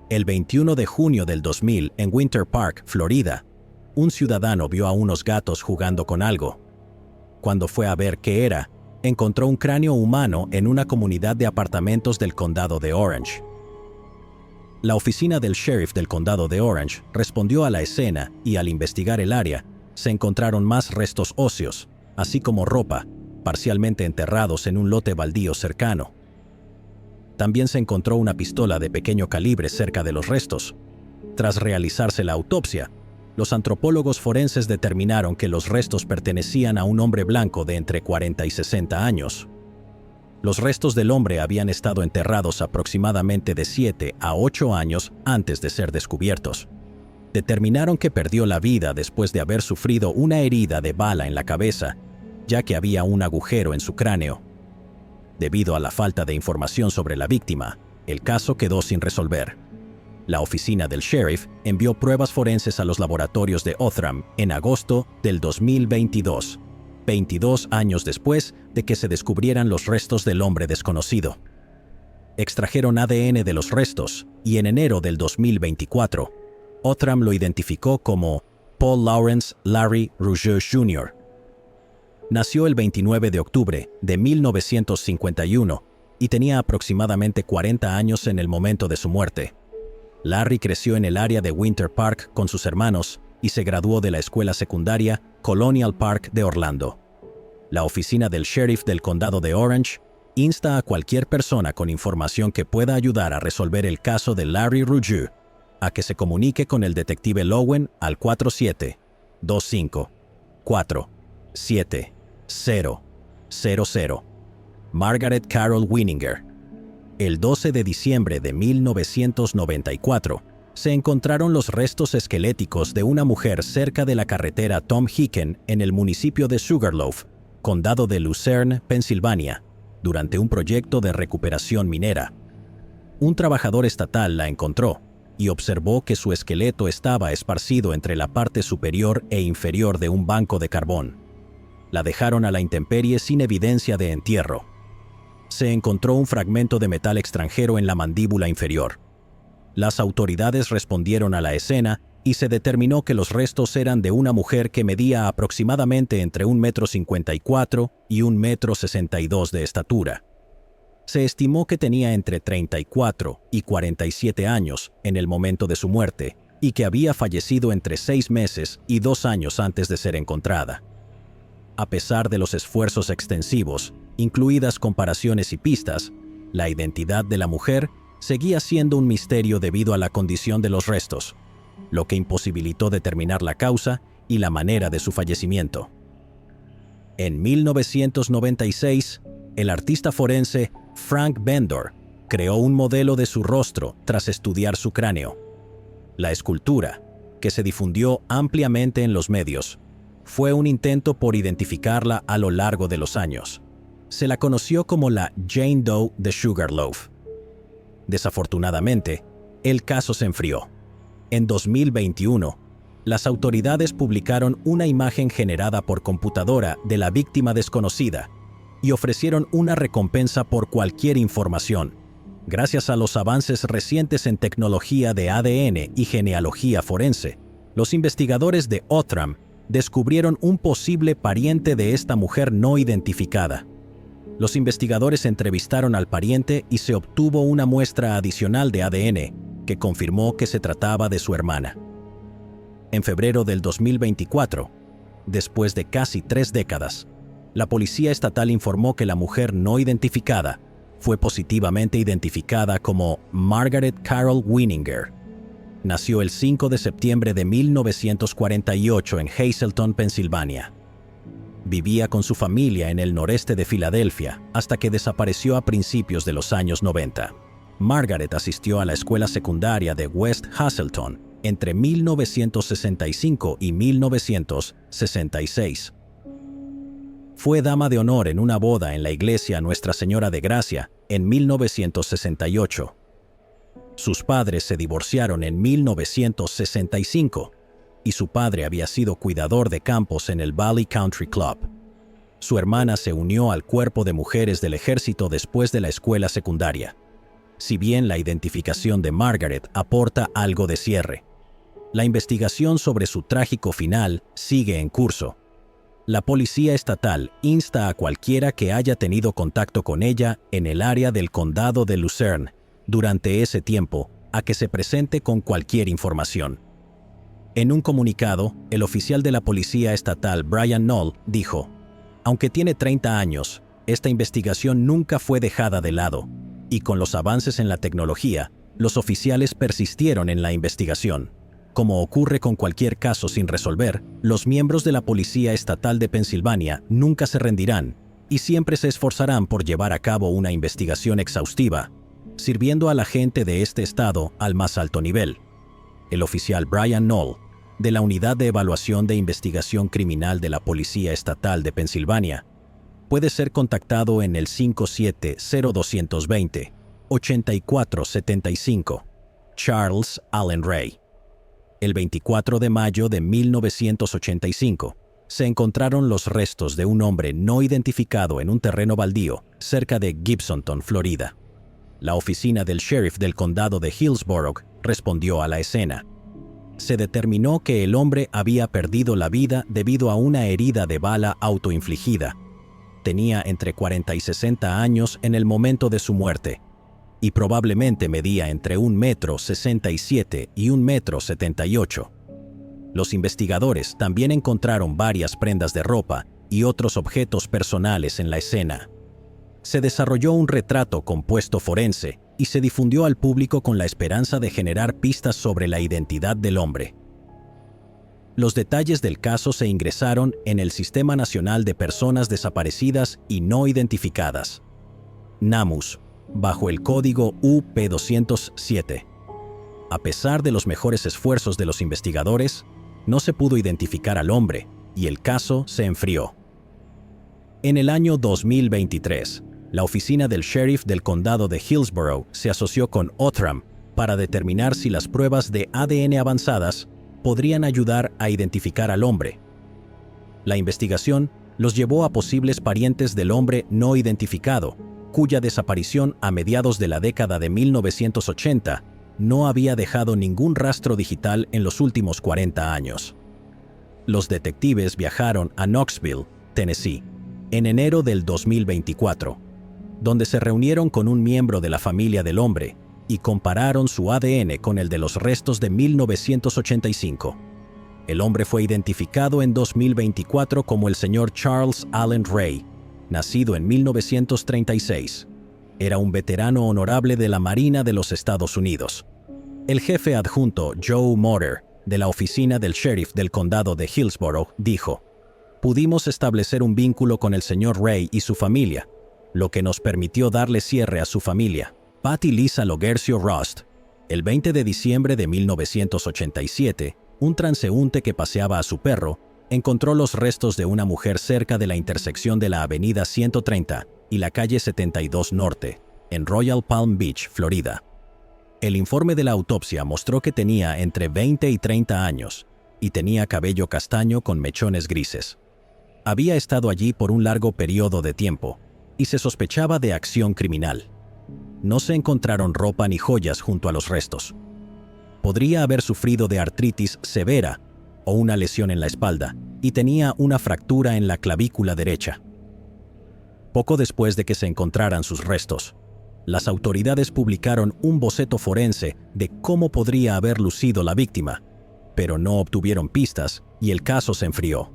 El 21 de junio del 2000, en Winter Park, Florida, un ciudadano vio a unos gatos jugando con algo. Cuando fue a ver qué era, encontró un cráneo humano en una comunidad de apartamentos del condado de Orange. La oficina del sheriff del condado de Orange respondió a la escena y al investigar el área, se encontraron más restos óseos, así como ropa, parcialmente enterrados en un lote baldío cercano. También se encontró una pistola de pequeño calibre cerca de los restos. Tras realizarse la autopsia, los antropólogos forenses determinaron que los restos pertenecían a un hombre blanco de entre 40 y 60 años. Los restos del hombre habían estado enterrados aproximadamente de 7 a 8 años antes de ser descubiertos. Determinaron que perdió la vida después de haber sufrido una herida de bala en la cabeza, ya que había un agujero en su cráneo. Debido a la falta de información sobre la víctima, el caso quedó sin resolver. La oficina del sheriff envió pruebas forenses a los laboratorios de Outram en agosto del 2022, 22 años después de que se descubrieran los restos del hombre desconocido. Extrajeron ADN de los restos y en enero del 2024, Outram lo identificó como Paul Lawrence Larry Rougier Jr. Nació el 29 de octubre de 1951 y tenía aproximadamente 40 años en el momento de su muerte. Larry creció en el área de Winter Park con sus hermanos y se graduó de la escuela secundaria Colonial Park de Orlando. La oficina del sheriff del condado de Orange insta a cualquier persona con información que pueda ayudar a resolver el caso de Larry Rougier a que se comunique con el detective Lowen al 47-25-4-7-0-00. Margaret Carol Wininger. El 12 de diciembre de 1994, se encontraron los restos esqueléticos de una mujer cerca de la carretera Tom Hicken en el municipio de Sugarloaf, condado de Luzerne, Pensilvania, durante un proyecto de recuperación minera. Un trabajador estatal la encontró y observó que su esqueleto estaba esparcido entre la parte superior e inferior de un banco de carbón. La dejaron a la intemperie sin evidencia de entierro. Se encontró un fragmento de metal extranjero en la mandíbula inferior. Las autoridades respondieron a la escena y se determinó que los restos eran de una mujer que medía aproximadamente entre 1,54 m y 1,62 m de estatura. Se estimó que tenía entre 34 y 47 años en el momento de su muerte y que había fallecido entre 6 meses y 2 años antes de ser encontrada. A pesar de los esfuerzos extensivos, incluidas comparaciones y pistas, la identidad de la mujer seguía siendo un misterio debido a la condición de los restos, lo que imposibilitó determinar la causa y la manera de su fallecimiento. En 1996, el artista forense Frank Bendor creó un modelo de su rostro tras estudiar su cráneo. La escultura, que se difundió ampliamente en los medios, fue un intento por identificarla a lo largo de los años. Se la conoció como la Jane Doe de Sugarloaf. Desafortunadamente, el caso se enfrió. En 2021, Las autoridades publicaron una imagen generada por computadora de la víctima desconocida y ofrecieron una recompensa por cualquier información. Gracias a los avances recientes en tecnología de ADN y genealogía forense, los investigadores de Outram descubrieron un posible pariente de esta mujer no identificada. Los investigadores entrevistaron al pariente y se obtuvo una muestra adicional de ADN que confirmó que se trataba de su hermana. En febrero del 2024, después de casi 3 décadas, la Policía Estatal informó que la mujer no identificada fue positivamente identificada como Margaret Carol Wininger. Nació el 5 de septiembre de 1948 en Hazleton, Pensilvania. Vivía con su familia en el noreste de Filadelfia hasta que desapareció a principios de los años 90. Margaret asistió a la escuela secundaria de West Hazleton entre 1965 y 1966. Fue dama de honor en una boda en la iglesia Nuestra Señora de Gracia en 1968. Sus padres se divorciaron en 1965 y su padre había sido cuidador de campos en el Valley Country Club. Su hermana se unió al cuerpo de mujeres del ejército después de la escuela secundaria. Si bien la identificación de Margaret aporta algo de cierre, la investigación sobre su trágico final sigue en curso. La Policía Estatal insta a cualquiera que haya tenido contacto con ella en el área del condado de Luzerne durante ese tiempo a que se presente con cualquier información. En un comunicado, el oficial de la Policía Estatal, Brian Knoll, dijo: "Aunque tiene 30 años, esta investigación nunca fue dejada de lado, y con los avances en la tecnología, los oficiales persistieron en la investigación. Como ocurre con cualquier caso sin resolver, los miembros de la Policía Estatal de Pensilvania nunca se rendirán y siempre se esforzarán por llevar a cabo una investigación exhaustiva, sirviendo a la gente de este estado al más alto nivel". El oficial Brian Knoll, de la Unidad de Evaluación de Investigación Criminal de la Policía Estatal de Pensilvania, puede ser contactado en el 570-220-8475. Charles Allen Ray. El 24 de mayo de 1985, se encontraron los restos de un hombre no identificado en un terreno baldío cerca de Gibsonton, Florida. La oficina del sheriff del condado de Hillsborough respondió a la escena. Se determinó que el hombre había perdido la vida debido a una herida de bala autoinfligida. Tenía entre 40 y 60 años en el momento de su muerte, y probablemente medía entre 1,67 m y 1,78 m. Los investigadores también encontraron varias prendas de ropa y otros objetos personales en la escena. Se desarrolló un retrato compuesto forense y se difundió al público con la esperanza de generar pistas sobre la identidad del hombre. Los detalles del caso se ingresaron en el Sistema Nacional de Personas Desaparecidas y No Identificadas, NAMUS, bajo el código UP207. A pesar de los mejores esfuerzos de los investigadores, no se pudo identificar al hombre y el caso se enfrió. En el año 2023, la oficina del sheriff del condado de Hillsborough se asoció con Outram para determinar si las pruebas de ADN avanzadas podrían ayudar a identificar al hombre. La investigación los llevó a posibles parientes del hombre no identificado, cuya desaparición a mediados de la década de 1980 no había dejado ningún rastro digital en los últimos 40 años. Los detectives viajaron a Knoxville, Tennessee, en enero del 2024, donde se reunieron con un miembro de la familia del hombre y compararon su ADN con el de los restos de 1985. El hombre fue identificado en 2024 como el señor Charles Allen Ray, nacido en 1936. Era un veterano honorable de la Marina de los Estados Unidos. El jefe adjunto Joe Motter, de la oficina del sheriff del condado de Hillsborough, dijo: "Pudimos establecer un vínculo con el señor Ray y su familia, lo que nos permitió darle cierre a su familia". Patty Lisa Logercio Rust. El 20 de diciembre de 1987, un transeúnte que paseaba a su perro encontró los restos de una mujer cerca de la intersección de la avenida 130 y la calle 72 Norte, en Royal Palm Beach, Florida. El informe de la autopsia mostró que tenía entre 20 y 30 años y tenía cabello castaño con mechones grises. Había estado allí por un largo periodo de tiempo y se sospechaba de acción criminal. No se encontraron ropa ni joyas junto a los restos. Podría haber sufrido de artritis severa o una lesión en la espalda y tenía una fractura en la clavícula derecha. Poco después de que se encontraran sus restos, las autoridades publicaron un boceto forense de cómo podría haber lucido la víctima, pero no obtuvieron pistas y el caso se enfrió.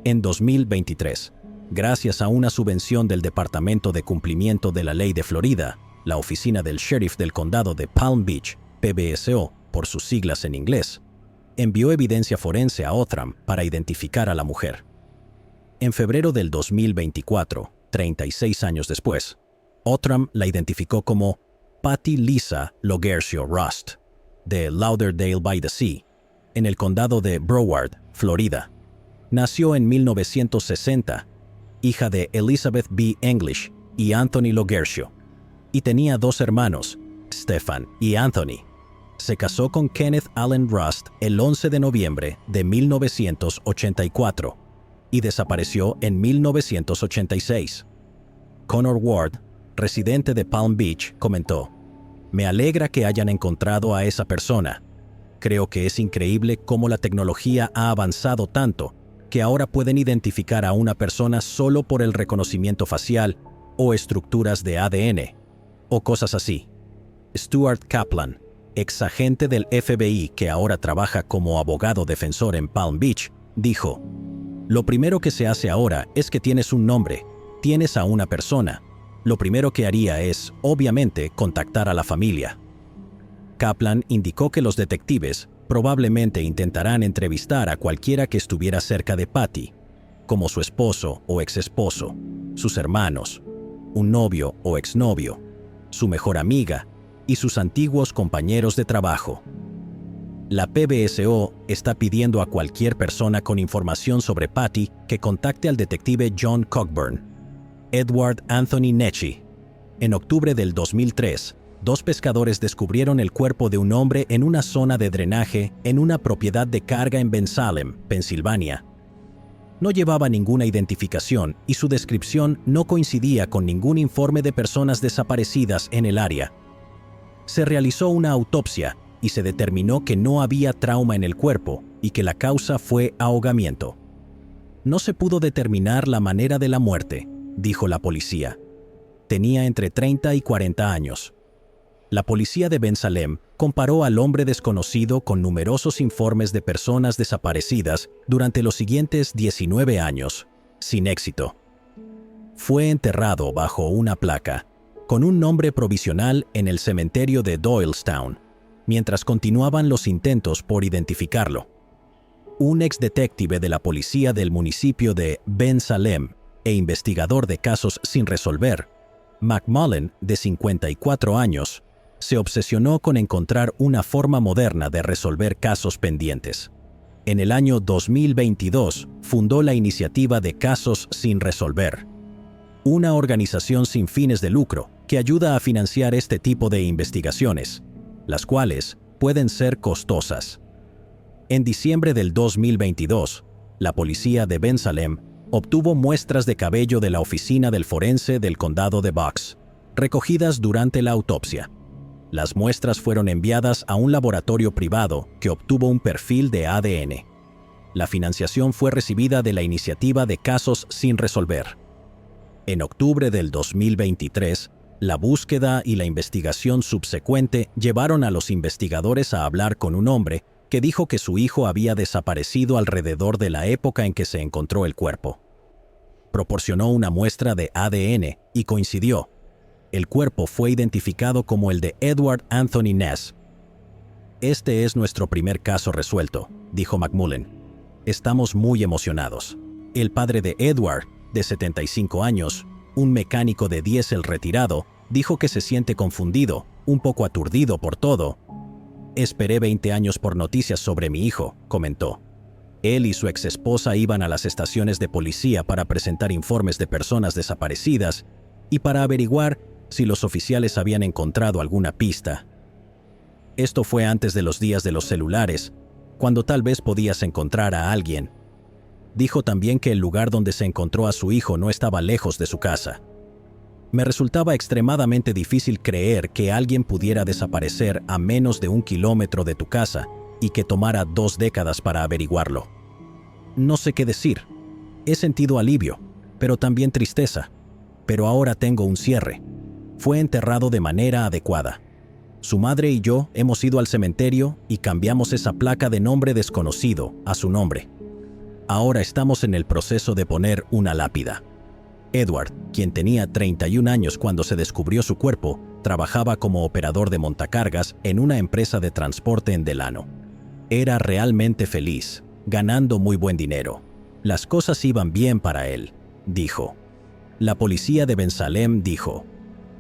En 2023, gracias a una subvención del Departamento de Cumplimiento de la Ley de Florida, la Oficina del Sheriff del Condado de Palm Beach, PBSO, por sus siglas en inglés, envió evidencia forense a Outram para identificar a la mujer. En febrero del 2024, 36 años después, Outram la identificó como Patty Lisa Logersio Rust, de Lauderdale by the Sea, en el condado de Broward, Florida. Nació en 1960, hija de Elizabeth B. English y Anthony Logersio, y tenía dos hermanos, Stephan y Anthony. Se casó con Kenneth Allen Rust el 11 de noviembre de 1984 y desapareció en 1986. Connor Ward, residente de Palm Beach, comentó: «Me alegra que hayan encontrado a esa persona. Creo que es increíble cómo la tecnología ha avanzado tanto que ahora pueden identificar a una persona solo por el reconocimiento facial o estructuras de ADN, o cosas así». Stuart Kaplan, exagente del FBI que ahora trabaja como abogado defensor en Palm Beach, dijo: «Lo primero que se hace ahora es que tienes un nombre, tienes a una persona. Lo primero que haría es, obviamente, contactar a la familia». Kaplan indicó que los detectives probablemente intentarán entrevistar a cualquiera que estuviera cerca de Patty, como su esposo o exesposo, sus hermanos, un novio o exnovio, su mejor amiga y sus antiguos compañeros de trabajo. La PBSO está pidiendo a cualquier persona con información sobre Patty que contacte al detective John Cockburn. Edward Anthony Necci. En octubre del 2003, dos pescadores descubrieron el cuerpo de un hombre en una zona de drenaje en una propiedad de carga en Ben Salem, Pensilvania. No llevaba ninguna identificación y su descripción no coincidía con ningún informe de personas desaparecidas en el área. Se realizó una autopsia y se determinó que no había trauma en el cuerpo y que la causa fue ahogamiento. No se pudo determinar la manera de la muerte, dijo la policía. Tenía entre 30 y 40 años. La policía de Ben Salem comparó al hombre desconocido con numerosos informes de personas desaparecidas durante los siguientes 19 años, sin éxito. Fue enterrado bajo una placa, con un nombre provisional en el cementerio de Doylestown, mientras continuaban los intentos por identificarlo. Un exdetective de la policía del municipio de Ben Salem e investigador de casos sin resolver, McMullen, de 54 años, se obsesionó con encontrar una forma moderna de resolver casos pendientes. En el año 2022 fundó la iniciativa de Casos sin Resolver, una organización sin fines de lucro que ayuda a financiar este tipo de investigaciones, las cuales pueden ser costosas. En diciembre del 2022, la policía de Ben Salem obtuvo muestras de cabello de la oficina del forense del condado de Bucks, recogidas durante la autopsia. Las muestras fueron enviadas a un laboratorio privado que obtuvo un perfil de ADN. La financiación fue recibida de la iniciativa de Casos sin Resolver. En octubre del 2023, la búsqueda y la investigación subsecuente llevaron a los investigadores a hablar con un hombre que dijo que su hijo había desaparecido alrededor de la época en que se encontró el cuerpo. Proporcionó una muestra de ADN y coincidió. El cuerpo fue identificado como el de Edward Anthony Ness. «Este es nuestro primer caso resuelto», dijo McMullen. «Estamos muy emocionados». El padre de Edward, de 75 años, un mecánico de diésel retirado, dijo que se siente confundido, un poco aturdido por todo. «Esperé 20 años por noticias sobre mi hijo», comentó. Él y su exesposa iban a las estaciones de policía para presentar informes de personas desaparecidas y para averiguar si los oficiales habían encontrado alguna pista. Esto fue antes de los días de los celulares, cuando tal vez podías encontrar a alguien. Dijo también que el lugar donde se encontró a su hijo no estaba lejos de su casa. Me resultaba extremadamente difícil creer que alguien pudiera desaparecer a menos de 1 kilómetro de tu casa y que tomara 2 décadas para averiguarlo. No sé qué decir. He sentido alivio, pero también tristeza. Pero ahora tengo un cierre. Fue enterrado de manera adecuada. Su madre y yo hemos ido al cementerio y cambiamos esa placa de nombre desconocido a su nombre. Ahora estamos en el proceso de poner una lápida. Edward, quien tenía 31 años cuando se descubrió su cuerpo, trabajaba como operador de montacargas en una empresa de transporte en Delano. Era realmente feliz, ganando muy buen dinero. Las cosas iban bien para él, dijo. La policía de Bensalem dijo: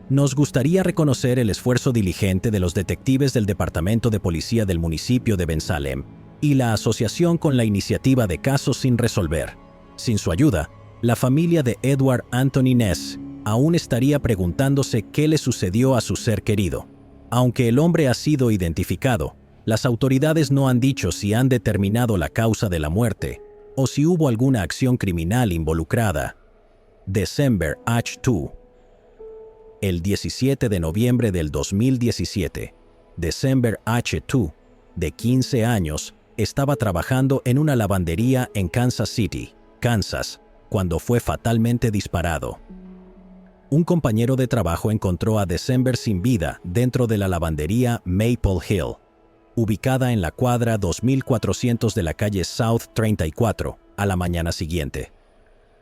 "Nos gustaría reconocer el esfuerzo diligente de los detectives del Departamento de Policía del municipio de Bensalem y la asociación con la iniciativa de casos sin resolver. Sin su ayuda, la familia de Edward Anthony Ness aún estaría preguntándose qué le sucedió a su ser querido. Aunque el hombre ha sido identificado, las autoridades no han dicho si han determinado la causa de la muerte o si hubo alguna acción criminal involucrada." December H2. El 17 de noviembre del 2017, December H2, de 15 años, estaba trabajando en una lavandería en Kansas City, Kansas, cuando fue fatalmente disparado. Un compañero de trabajo encontró a December sin vida dentro de la lavandería Maple Hill, ubicada en la cuadra 2400 de la calle South 34, a la mañana siguiente.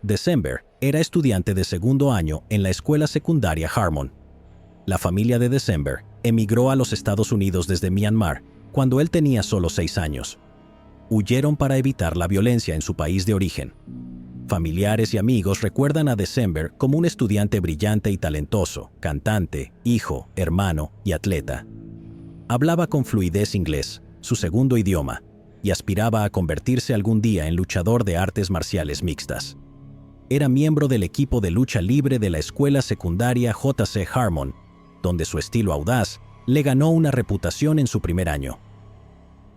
December era estudiante de segundo año en la escuela secundaria Harmon. La familia de December emigró a los Estados Unidos desde Myanmar cuando él tenía solo 6 años. Huyeron para evitar la violencia en su país de origen. Familiares y amigos recuerdan a December como un estudiante brillante y talentoso, cantante, hijo, hermano y atleta. Hablaba con fluidez inglés, su segundo idioma, y aspiraba a convertirse algún día en luchador de artes marciales mixtas. Era miembro del equipo de lucha libre de la escuela secundaria J.C. Harmon, donde su estilo audaz le ganó una reputación en su primer año.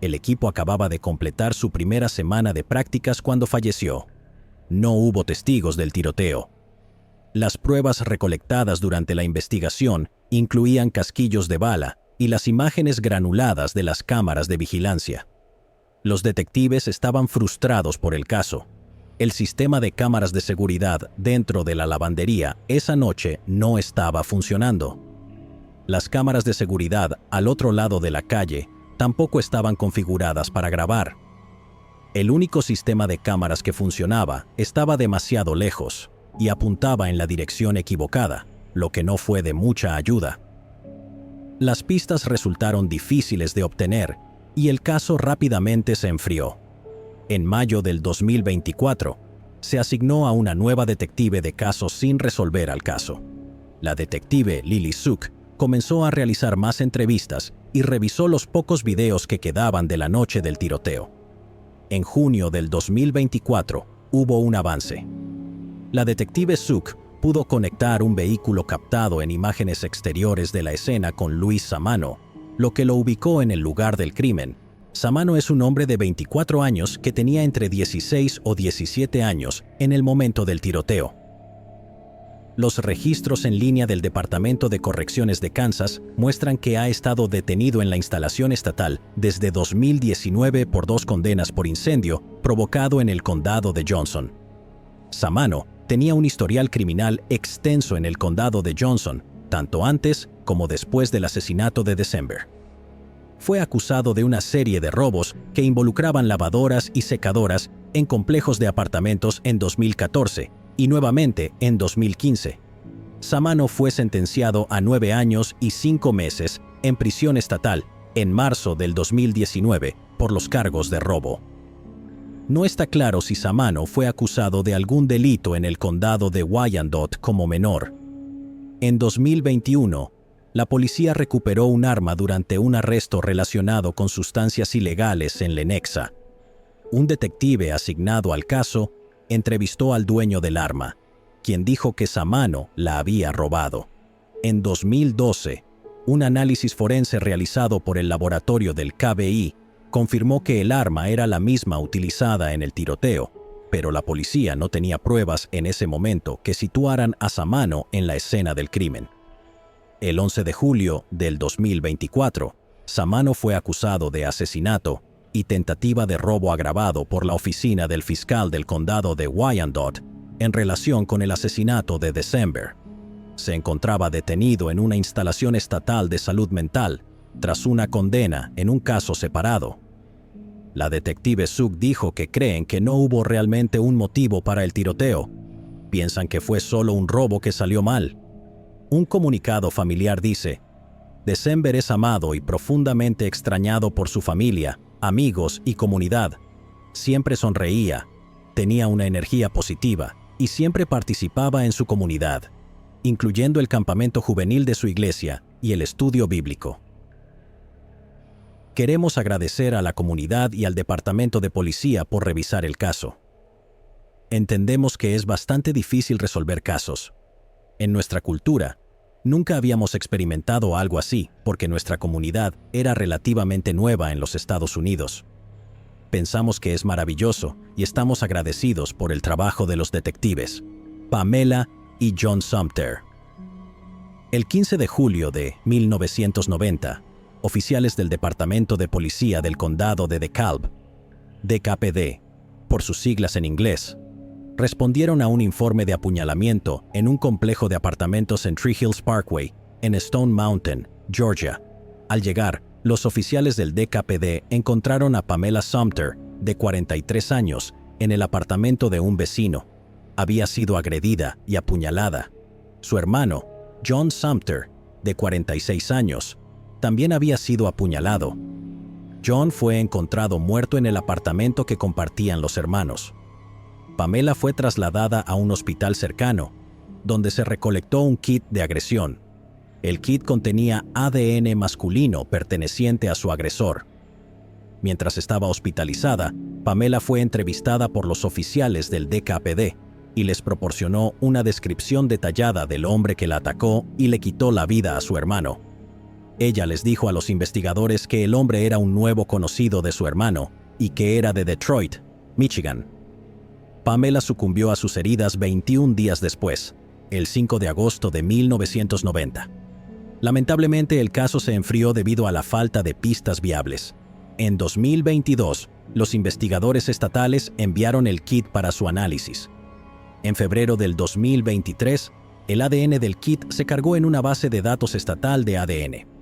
El equipo acababa de completar su primera semana de prácticas cuando falleció. No hubo testigos del tiroteo. Las pruebas recolectadas durante la investigación incluían casquillos de bala y las imágenes granuladas de las cámaras de vigilancia. Los detectives estaban frustrados por el caso. El sistema de cámaras de seguridad dentro de la lavandería esa noche no estaba funcionando. Las cámaras de seguridad al otro lado de la calle tampoco estaban configuradas para grabar. El único sistema de cámaras que funcionaba estaba demasiado lejos y apuntaba en la dirección equivocada, lo que no fue de mucha ayuda. Las pistas resultaron difíciles de obtener y el caso rápidamente se enfrió. En mayo del 2024, se asignó a una nueva detective de casos sin resolver al caso. La detective Lily Suk comenzó a realizar más entrevistas y revisó los pocos videos que quedaban de la noche del tiroteo. En junio del 2024, hubo un avance. La detective Suk pudo conectar un vehículo captado en imágenes exteriores de la escena con Luis Samano, lo que lo ubicó en el lugar del crimen. Samano es un hombre de 24 años que tenía entre 16 o 17 años en el momento del tiroteo. Los registros en línea del Departamento de Correcciones de Kansas muestran que ha estado detenido en la instalación estatal desde 2019 por 2 condenas por incendio provocado en el condado de Johnson. Samano tenía un historial criminal extenso en el condado de Johnson, tanto antes como después del asesinato de December. Fue acusado de una serie de robos que involucraban lavadoras y secadoras en complejos de apartamentos en 2014 y nuevamente en 2015. Samano fue sentenciado a 9 años y 5 meses en prisión estatal en marzo del 2019 por los cargos de robo. No está claro si Samano fue acusado de algún delito en el condado de Wyandotte como menor. En 2021, la policía recuperó un arma durante un arresto relacionado con sustancias ilegales en Lenexa. Un detective asignado al caso entrevistó al dueño del arma, quien dijo que Samano la había robado. En 2012, un análisis forense realizado por el laboratorio del KBI confirmó que el arma era la misma utilizada en el tiroteo, pero la policía no tenía pruebas en ese momento que situaran a Samano en la escena del crimen. El 11 de julio del 2024, Samano fue acusado de asesinato y tentativa de robo agravado por la oficina del fiscal del condado de Wyandotte en relación con el asesinato de December. Se encontraba detenido en una instalación estatal de salud mental tras una condena en un caso separado. La detective Suk dijo que creen que no hubo realmente un motivo para el tiroteo. Piensan que fue solo un robo que salió mal. Un comunicado familiar dice: December es amado y profundamente extrañado por su familia, amigos y comunidad. Siempre sonreía, tenía una energía positiva y siempre participaba en su comunidad, incluyendo el campamento juvenil de su iglesia y el estudio bíblico. Queremos agradecer a la comunidad y al departamento de policía por revisar el caso. Entendemos que es bastante difícil resolver casos. En nuestra cultura, nunca habíamos experimentado algo así porque nuestra comunidad era relativamente nueva en los Estados Unidos. Pensamos que es maravilloso y estamos agradecidos por el trabajo de los detectives, Pamela y John Sumter. El 15 de julio de 1990, oficiales del Departamento de Policía del Condado de DeKalb, DKPD, por sus siglas en inglés, respondieron a un informe de apuñalamiento en un complejo de apartamentos en Tree Hills Parkway, en Stone Mountain, Georgia. Al llegar, los oficiales del DKPD encontraron a Pamela Sumter, de 43 años, en el apartamento de un vecino. Había sido agredida y apuñalada. Su hermano, John Sumter, de 46 años, también había sido apuñalado. John fue encontrado muerto en el apartamento que compartían los hermanos. Pamela fue trasladada a un hospital cercano, donde se recolectó un kit de agresión. El kit contenía ADN masculino perteneciente a su agresor. Mientras estaba hospitalizada, Pamela fue entrevistada por los oficiales del DKPD y les proporcionó una descripción detallada del hombre que la atacó y le quitó la vida a su hermano. Ella les dijo a los investigadores que el hombre era un nuevo conocido de su hermano y que era de Detroit, Michigan. Pamela sucumbió a sus heridas 21 días después, el 5 de agosto de 1990. Lamentablemente, el caso se enfrió debido a la falta de pistas viables. En 2022, los investigadores estatales enviaron el kit para su análisis. En febrero del 2023, el ADN del kit se cargó en una base de datos estatal de ADN.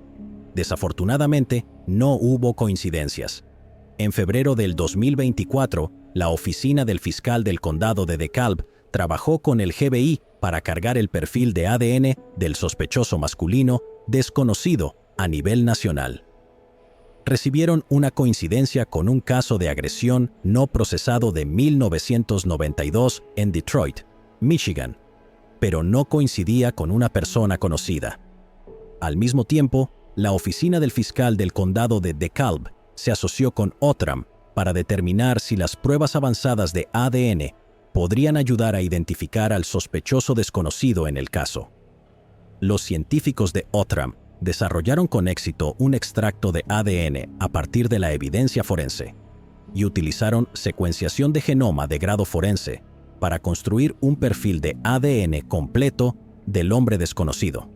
Desafortunadamente, no hubo coincidencias. En febrero del 2024, la oficina del fiscal del condado de DeKalb trabajó con el FBI para cargar el perfil de ADN del sospechoso masculino desconocido a nivel nacional. Recibieron una coincidencia con un caso de agresión no procesado de 1992 en Detroit, Michigan, pero no coincidía con una persona conocida. Al mismo tiempo, la oficina del fiscal del condado de DeKalb se asoció con Outram para determinar si las pruebas avanzadas de ADN podrían ayudar a identificar al sospechoso desconocido en el caso. Los científicos de Outram desarrollaron con éxito un extracto de ADN a partir de la evidencia forense y utilizaron secuenciación de genoma de grado forense para construir un perfil de ADN completo del hombre desconocido.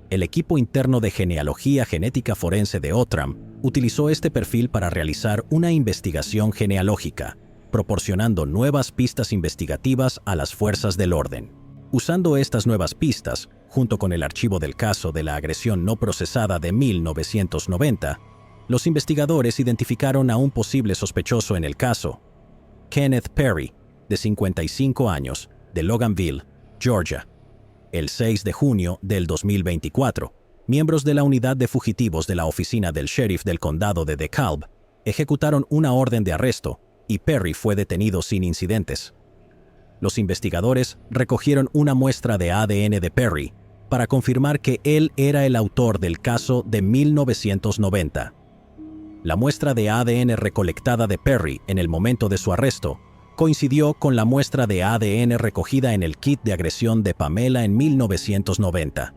El equipo interno de genealogía genética forense de Outram utilizó este perfil para realizar una investigación genealógica, proporcionando nuevas pistas investigativas a las fuerzas del orden. Usando estas nuevas pistas, junto con el archivo del caso de la agresión no procesada de 1990, los investigadores identificaron a un posible sospechoso en el caso, Kenneth Perry, de 55 años, de Loganville, Georgia. El 6 de junio del 2024, miembros de la unidad de fugitivos de la oficina del sheriff del condado de DeKalb ejecutaron una orden de arresto y Perry fue detenido sin incidentes. Los investigadores recogieron una muestra de ADN de Perry para confirmar que él era el autor del caso de 1990. La muestra de ADN recolectada de Perry en el momento de su arresto coincidió con la muestra de ADN recogida en el kit de agresión de Pamela en 1990.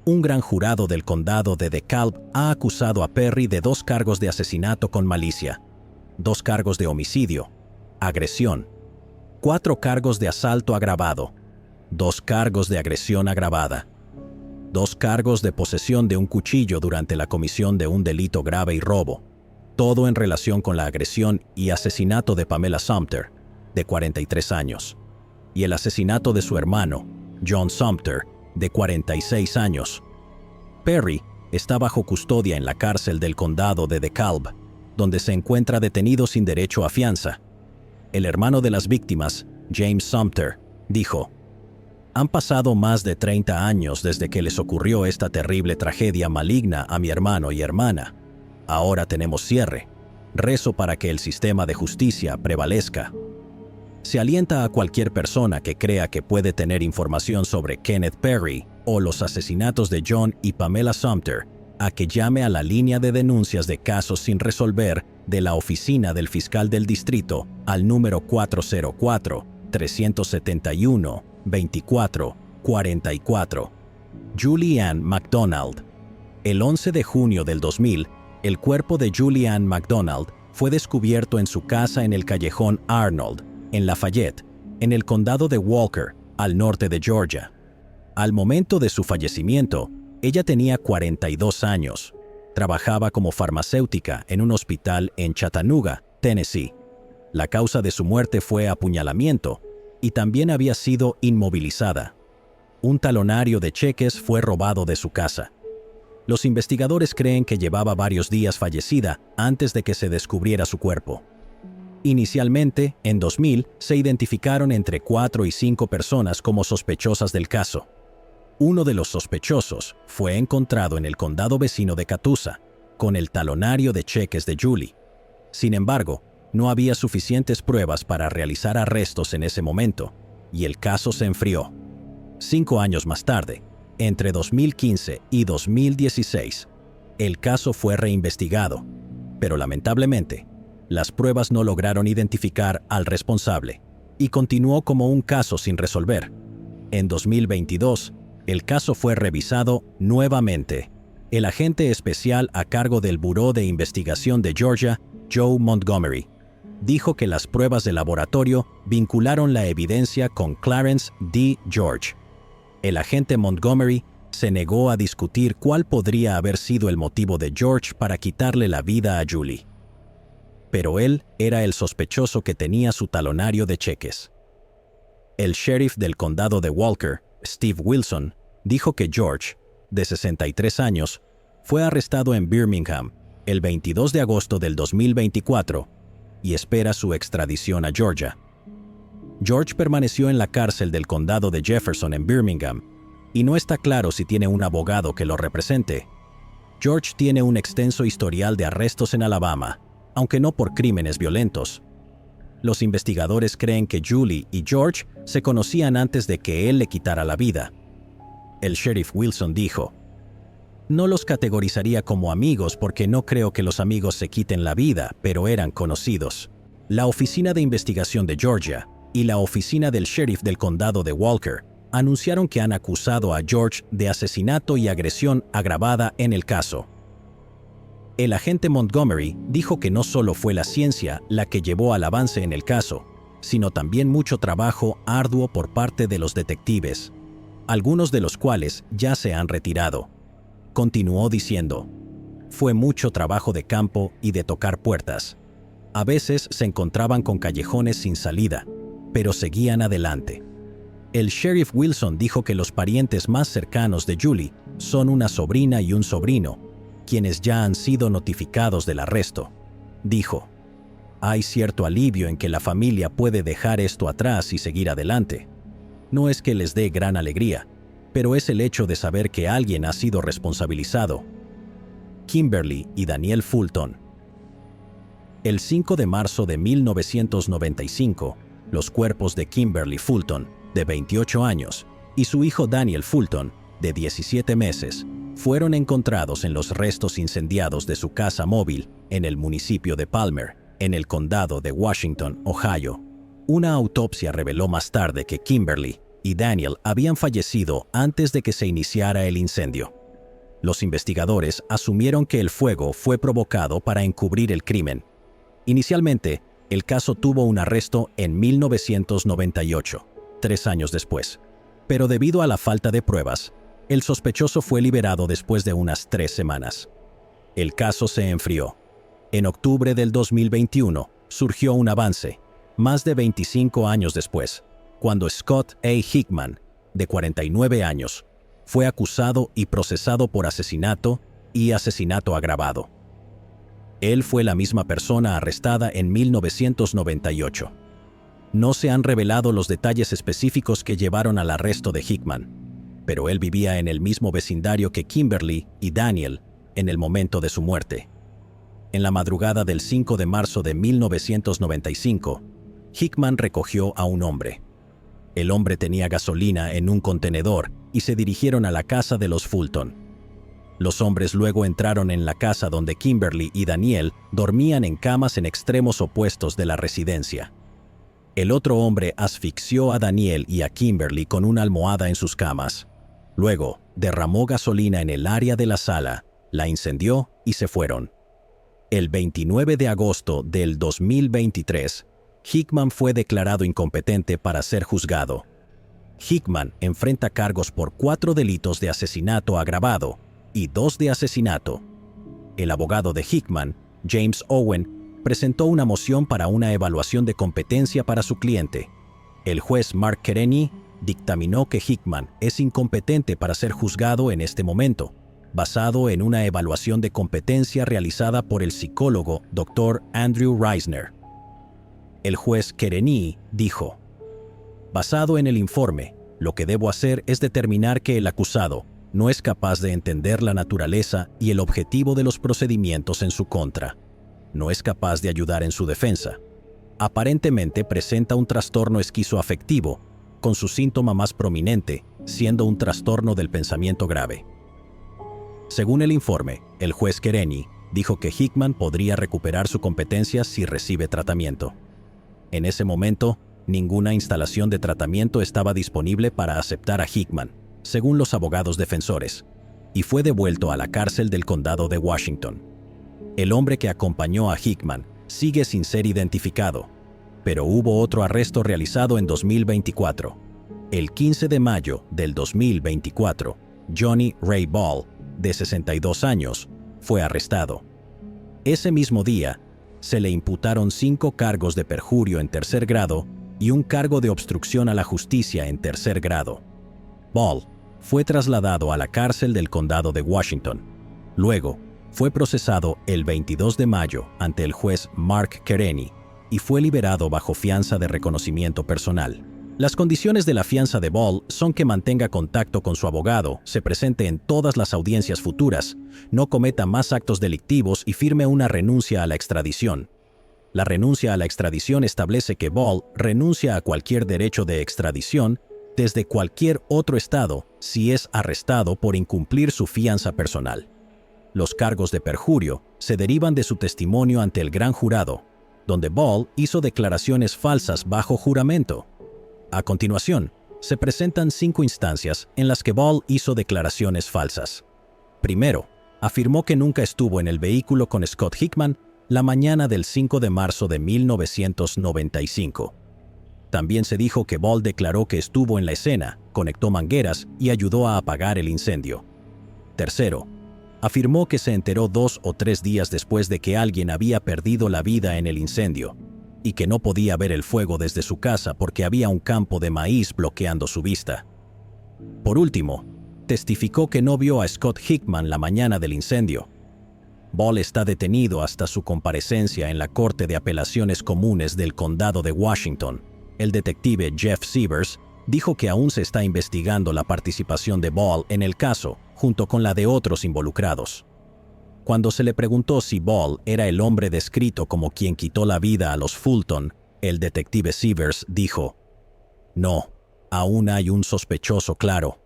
Un gran jurado del condado de DeKalb ha acusado a Perry de 2 cargos de asesinato con malicia, 2 cargos de homicidio, agresión, 4 cargos de asalto agravado, 2 cargos de agresión agravada, 2 cargos de posesión de un cuchillo durante la comisión de un delito grave y robo, todo en relación con la agresión y asesinato de Pamela Sumter, de 43 años, y el asesinato de su hermano, John Sumter, de 46 años. Perry está bajo custodia en la cárcel del condado de DeKalb, donde se encuentra detenido sin derecho a fianza. El hermano de las víctimas, James Sumter, dijo: «Han pasado más de 30 años desde que les ocurrió esta terrible tragedia maligna a mi hermano y hermana. Ahora tenemos cierre. Rezo para que el sistema de justicia prevalezca». Se alienta a cualquier persona que crea que puede tener información sobre Kenneth Perry o los asesinatos de John y Pamela Sumter a que llame a la línea de denuncias de casos sin resolver de la Oficina del Fiscal del Distrito al número 404-371-2444. Julie Ann MacDonald. El 11 de junio del 2000, el cuerpo de Julie Ann MacDonald fue descubierto en su casa en el callejón Arnold, en Lafayette, en el condado de Walker, al norte de Georgia. Al momento de su fallecimiento, ella tenía 42 años. Trabajaba como farmacéutica en un hospital en Chattanooga, Tennessee. La causa de su muerte fue apuñalamiento y también había sido inmovilizada. Un talonario de cheques fue robado de su casa. Los investigadores creen que llevaba varios días fallecida antes de que se descubriera su cuerpo. Inicialmente, en 2000, se identificaron entre 4 y 5 personas como sospechosas del caso. Uno de los sospechosos fue encontrado en el condado vecino de Catoosa, con el talonario de cheques de Julie. Sin embargo, no había suficientes pruebas para realizar arrestos en ese momento, y el caso se enfrió. 5 años más tarde, entre 2015 y 2016, el caso fue reinvestigado, pero lamentablemente, las pruebas no lograron identificar al responsable y continuó como un caso sin resolver. En 2022, el caso fue revisado nuevamente. El agente especial a cargo del Buró de Investigación de Georgia, Joe Montgomery, dijo que las pruebas de laboratorio vincularon la evidencia con Clarence D. George. El agente Montgomery se negó a discutir cuál podría haber sido el motivo de George para quitarle la vida a Julie. Pero él era el sospechoso que tenía su talonario de cheques. El sheriff del condado de Walker, Steve Wilson, dijo que George, de 63 años, fue arrestado en Birmingham el 22 de agosto del 2024 y espera su extradición a Georgia. George permaneció en la cárcel del condado de Jefferson en Birmingham y no está claro si tiene un abogado que lo represente. George tiene un extenso historial de arrestos en Alabama, aunque no por crímenes violentos. Los investigadores creen que Julie y George se conocían antes de que él le quitara la vida. El sheriff Wilson dijo: «No los categorizaría como amigos porque no creo que los amigos se quiten la vida, pero eran conocidos». La Oficina de Investigación de Georgia y la Oficina del Sheriff del Condado de Walker anunciaron que han acusado a George de asesinato y agresión agravada en el caso. El agente Montgomery dijo que no solo fue la ciencia la que llevó al avance en el caso, sino también mucho trabajo arduo por parte de los detectives, algunos de los cuales ya se han retirado. Continuó diciendo: «Fue mucho trabajo de campo y de tocar puertas. A veces se encontraban con callejones sin salida, pero seguían adelante». El sheriff Wilson dijo que los parientes más cercanos de Julie son una sobrina y un sobrino, quienes ya han sido notificados del arresto. Dijo: «Hay cierto alivio en que la familia puede dejar esto atrás y seguir adelante. No es que les dé gran alegría, pero es el hecho de saber que alguien ha sido responsabilizado». Kimberly y Daniel Fulton. El 5 de marzo de 1995, los cuerpos de Kimberly Fulton, de 28 años, y su hijo Daniel Fulton, de 17 meses, fueron encontrados en los restos incendiados de su casa móvil en el municipio de Palmer, en el condado de Washington, Ohio. Una autopsia reveló más tarde que Kimberly y Daniel habían fallecido antes de que se iniciara el incendio. Los investigadores asumieron que el fuego fue provocado para encubrir el crimen. Inicialmente, el caso tuvo un arresto en 1998, 3 años después, pero debido a la falta de pruebas, el sospechoso fue liberado después de unas 3 semanas. El caso se enfrió. En octubre del 2021 surgió un avance, más de 25 años después, cuando Scott A. Hickman, de 49 años, fue acusado y procesado por asesinato y asesinato agravado. Él fue la misma persona arrestada en 1998. No se han revelado los detalles específicos que llevaron al arresto de Hickman, pero él vivía en el mismo vecindario que Kimberly y Daniel en el momento de su muerte. En la madrugada del 5 de marzo de 1995, Hickman recogió a un hombre. El hombre tenía gasolina en un contenedor y se dirigieron a la casa de los Fulton. Los hombres luego entraron en la casa donde Kimberly y Daniel dormían en camas en extremos opuestos de la residencia. El otro hombre asfixió a Daniel y a Kimberly con una almohada en sus camas. Luego, derramó gasolina en el área de la sala, la incendió y se fueron. El 29 de agosto del 2023, Hickman fue declarado incompetente para ser juzgado. Hickman enfrenta cargos por 4 delitos de asesinato agravado y 2 de asesinato. El abogado de Hickman, James Owen, presentó una moción para una evaluación de competencia para su cliente. El juez Mark Kerenyi dictaminó que Hickman es incompetente para ser juzgado en este momento, basado en una evaluación de competencia realizada por el psicólogo Dr. Andrew Reisner. El juez Kerenyi dijo: basado en el informe, lo que debo hacer es determinar que el acusado no es capaz de entender la naturaleza y el objetivo de los procedimientos en su contra. No es capaz de ayudar en su defensa. Aparentemente presenta un trastorno esquizoafectivo, con su síntoma más prominente siendo un trastorno del pensamiento grave. Según el informe, el juez Kerenyi dijo que Hickman podría recuperar su competencia si recibe tratamiento. En ese momento, ninguna instalación de tratamiento estaba disponible para aceptar a Hickman, según los abogados defensores, y fue devuelto a la cárcel del condado de Washington. El hombre que acompañó a Hickman sigue sin ser identificado, pero hubo otro arresto realizado en 2024. El 15 de mayo del 2024, Johnny Ray Ball, de 62 años, fue arrestado. Ese mismo día, se le imputaron 5 cargos de perjurio en tercer grado y un cargo de obstrucción a la justicia en tercer grado. Ball fue trasladado a la cárcel del condado de Washington. Luego, fue procesado el 22 de mayo ante el juez Mark Kerenyi y fue liberado bajo fianza de reconocimiento personal. Las condiciones de la fianza de Ball son que mantenga contacto con su abogado, se presente en todas las audiencias futuras, no cometa más actos delictivos y firme una renuncia a la extradición. La renuncia a la extradición establece que Ball renuncia a cualquier derecho de extradición desde cualquier otro estado si es arrestado por incumplir su fianza personal. Los cargos de perjurio se derivan de su testimonio ante el gran jurado, donde Ball hizo declaraciones falsas bajo juramento. A continuación, se presentan 5 instancias en las que Ball hizo declaraciones falsas. Primero, afirmó que nunca estuvo en el vehículo con Scott Hickman la mañana del 5 de marzo de 1995. También se dijo que Ball declaró que estuvo en la escena, conectó mangueras y ayudó a apagar el incendio. Tercero, afirmó que se enteró 2 o 3 días después de que alguien había perdido la vida en el incendio y que no podía ver el fuego desde su casa porque había un campo de maíz bloqueando su vista. Por último, testificó que no vio a Scott Hickman la mañana del incendio. Ball está detenido hasta su comparecencia en la Corte de Apelaciones Comunes del Condado de Washington. El detective Jeff Sievers dijo que aún se está investigando la participación de Ball en el caso, junto con la de otros involucrados. Cuando se le preguntó si Ball era el hombre descrito como quien quitó la vida a los Fulton, el detective Sievers dijo: «No, aún hay un sospechoso claro».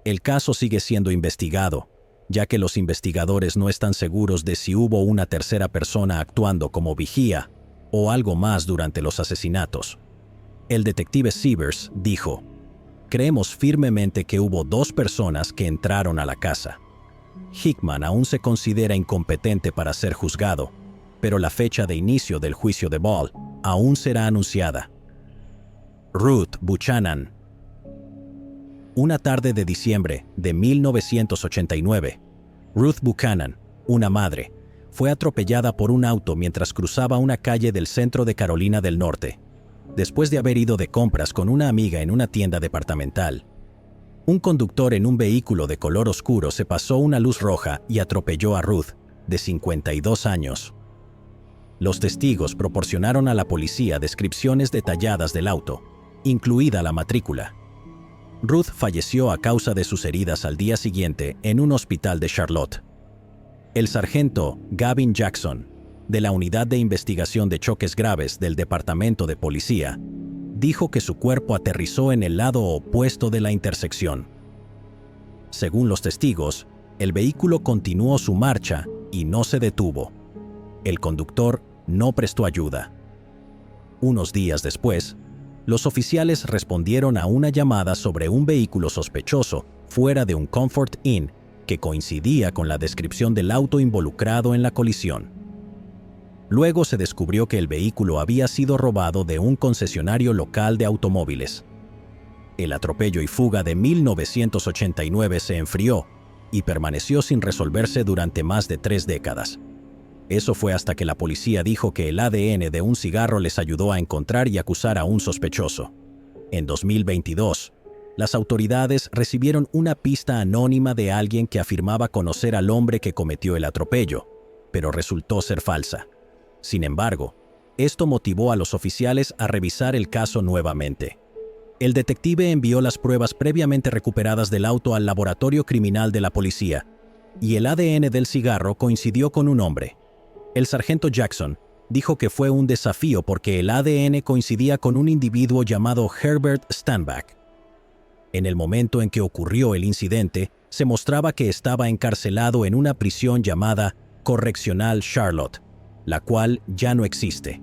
El caso sigue siendo investigado, ya que los investigadores no están seguros de si hubo una tercera persona actuando como vigía o algo más durante los asesinatos. El detective Sievers dijo: Creemos firmemente que hubo 2 personas que entraron a la casa. Hickman aún se considera incompetente para ser juzgado, pero la fecha de inicio del juicio de Ball aún será anunciada. Ruth Buchanan. Una tarde de diciembre de 1989, Ruth Buchanan, una madre, fue atropellada por un auto mientras cruzaba una calle del centro de Carolina del Norte, después de haber ido de compras con una amiga en una tienda departamental. Un conductor en un vehículo de color oscuro se pasó una luz roja y atropelló a Ruth, de 52 años. Los testigos proporcionaron a la policía descripciones detalladas del auto, incluida la matrícula. Ruth falleció a causa de sus heridas al día siguiente en un hospital de Charlotte. El sargento Gavin Jackson, de la Unidad de Investigación de Choques Graves del Departamento de Policía, dijo que su cuerpo aterrizó en el lado opuesto de la intersección. Según los testigos, el vehículo continuó su marcha y no se detuvo. El conductor no prestó ayuda. Unos días después, los oficiales respondieron a una llamada sobre un vehículo sospechoso fuera de un Comfort Inn que coincidía con la descripción del auto involucrado en la colisión. Luego se descubrió que el vehículo había sido robado de un concesionario local de automóviles. El atropello y fuga de 1989 se enfrió y permaneció sin resolverse durante más de 3 décadas. Eso fue hasta que la policía dijo que el ADN de un cigarro les ayudó a encontrar y acusar a un sospechoso. En 2022, las autoridades recibieron una pista anónima de alguien que afirmaba conocer al hombre que cometió el atropello, pero resultó ser falsa. Sin embargo, esto motivó a los oficiales a revisar el caso nuevamente. El detective envió las pruebas previamente recuperadas del auto al laboratorio criminal de la policía, y el ADN del cigarro coincidió con un hombre. El sargento Jackson dijo que fue un desafío porque el ADN coincidía con un individuo llamado Herbert Stanback. En el momento en que ocurrió el incidente, se mostraba que estaba encarcelado en una prisión llamada Correccional Charlotte, la cual ya no existe.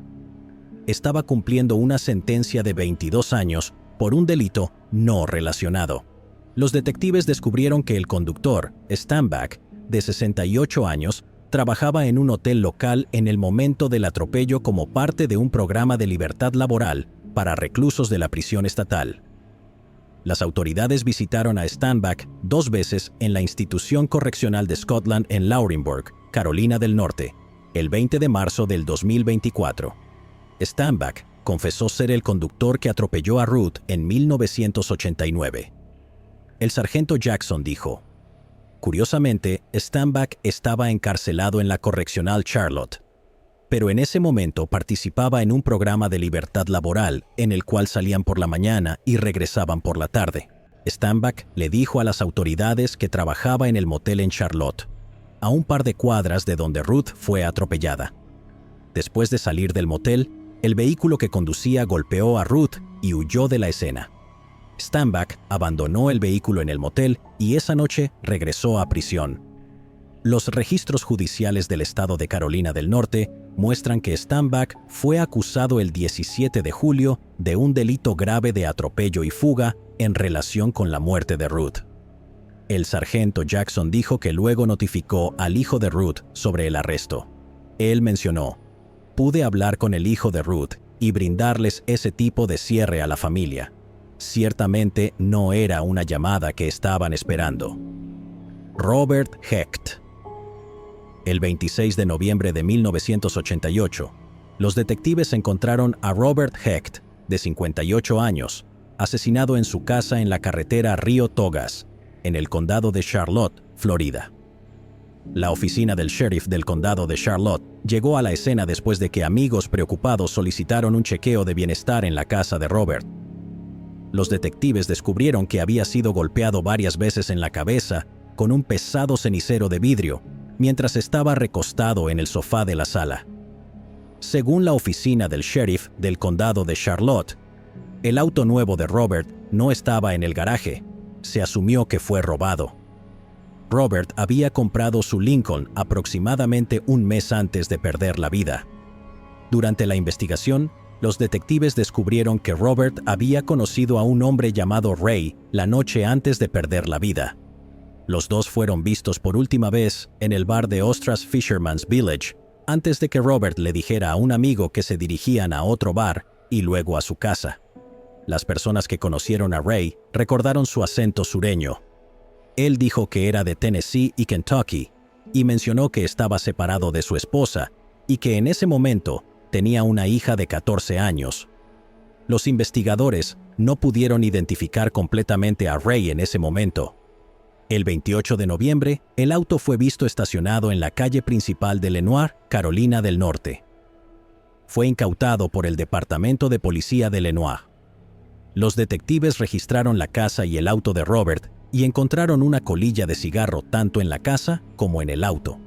Estaba cumpliendo una sentencia de 22 años por un delito no relacionado. Los detectives descubrieron que el conductor, Stanback, de 68 años, trabajaba en un hotel local en el momento del atropello como parte de un programa de libertad laboral para reclusos de la prisión estatal. Las autoridades visitaron a Stanback 2 veces en la institución correccional de Scotland en Laurinburg, Carolina del Norte, el 20 de marzo del 2024. Stanback confesó ser el conductor que atropelló a Ruth en 1989. El sargento Jackson dijo: curiosamente, Stanback estaba encarcelado en la Correccional Charlotte, pero en ese momento participaba en un programa de libertad laboral en el cual salían por la mañana y regresaban por la tarde. Stanback le dijo a las autoridades que trabajaba en el motel en Charlotte, a un par de cuadras de donde Ruth fue atropellada. Después de salir del motel, el vehículo que conducía golpeó a Ruth y huyó de la escena. Stanback abandonó el vehículo en el motel y esa noche regresó a prisión. Los registros judiciales del estado de Carolina del Norte muestran que Stanback fue acusado el 17 de julio de un delito grave de atropello y fuga en relación con la muerte de Ruth. El sargento Jackson dijo que luego notificó al hijo de Ruth sobre el arresto. Él mencionó: pude hablar con el hijo de Ruth y brindarles ese tipo de cierre a la familia. Ciertamente no era una llamada que estaban esperando. Robert Hecht. El 26 de noviembre de 1988, los detectives encontraron a Robert Hecht, de 58 años, asesinado en su casa en la carretera Río Togas, en el condado de Charlotte, Florida. La oficina del sheriff del condado de Charlotte llegó a la escena después de que amigos preocupados solicitaron un chequeo de bienestar en la casa de Robert. Los detectives descubrieron que había sido golpeado varias veces en la cabeza con un pesado cenicero de vidrio mientras estaba recostado en el sofá de la sala. Según la oficina del sheriff del condado de Charlotte, el auto nuevo de Robert no estaba en el garaje. Se asumió que fue robado. Robert había comprado su Lincoln aproximadamente un mes antes de perder la vida. Durante la investigación, los detectives descubrieron que Robert había conocido a un hombre llamado Ray la noche antes de perder la vida. Los dos fueron vistos por última vez en el bar de Ostras Fisherman's Village, antes de que Robert le dijera a un amigo que se dirigían a otro bar y luego a su casa. Las personas que conocieron a Ray recordaron su acento sureño. Él dijo que era de Tennessee y Kentucky, y mencionó que estaba separado de su esposa y que en ese momento tenía una hija de 14 años. Los investigadores no pudieron identificar completamente a Ray en ese momento. El 28 de noviembre, el auto fue visto estacionado en la calle principal de Lenoir, Carolina del Norte. Fue incautado por el Departamento de Policía de Lenoir. Los detectives registraron la casa y el auto de Robert y encontraron una colilla de cigarro tanto en la casa como en el auto.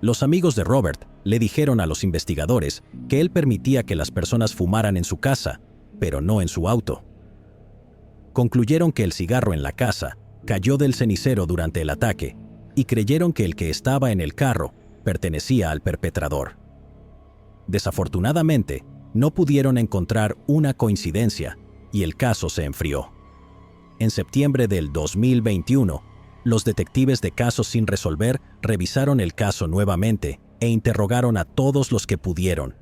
Los amigos de Robert le dijeron a los investigadores que él permitía que las personas fumaran en su casa, pero no en su auto. Concluyeron que el cigarro en la casa cayó del cenicero durante el ataque y creyeron que el que estaba en el carro pertenecía al perpetrador. Desafortunadamente, no pudieron encontrar una coincidencia y el caso se enfrió. En septiembre del 2021, los detectives de casos sin resolver revisaron el caso nuevamente e interrogaron a todos los que pudieron.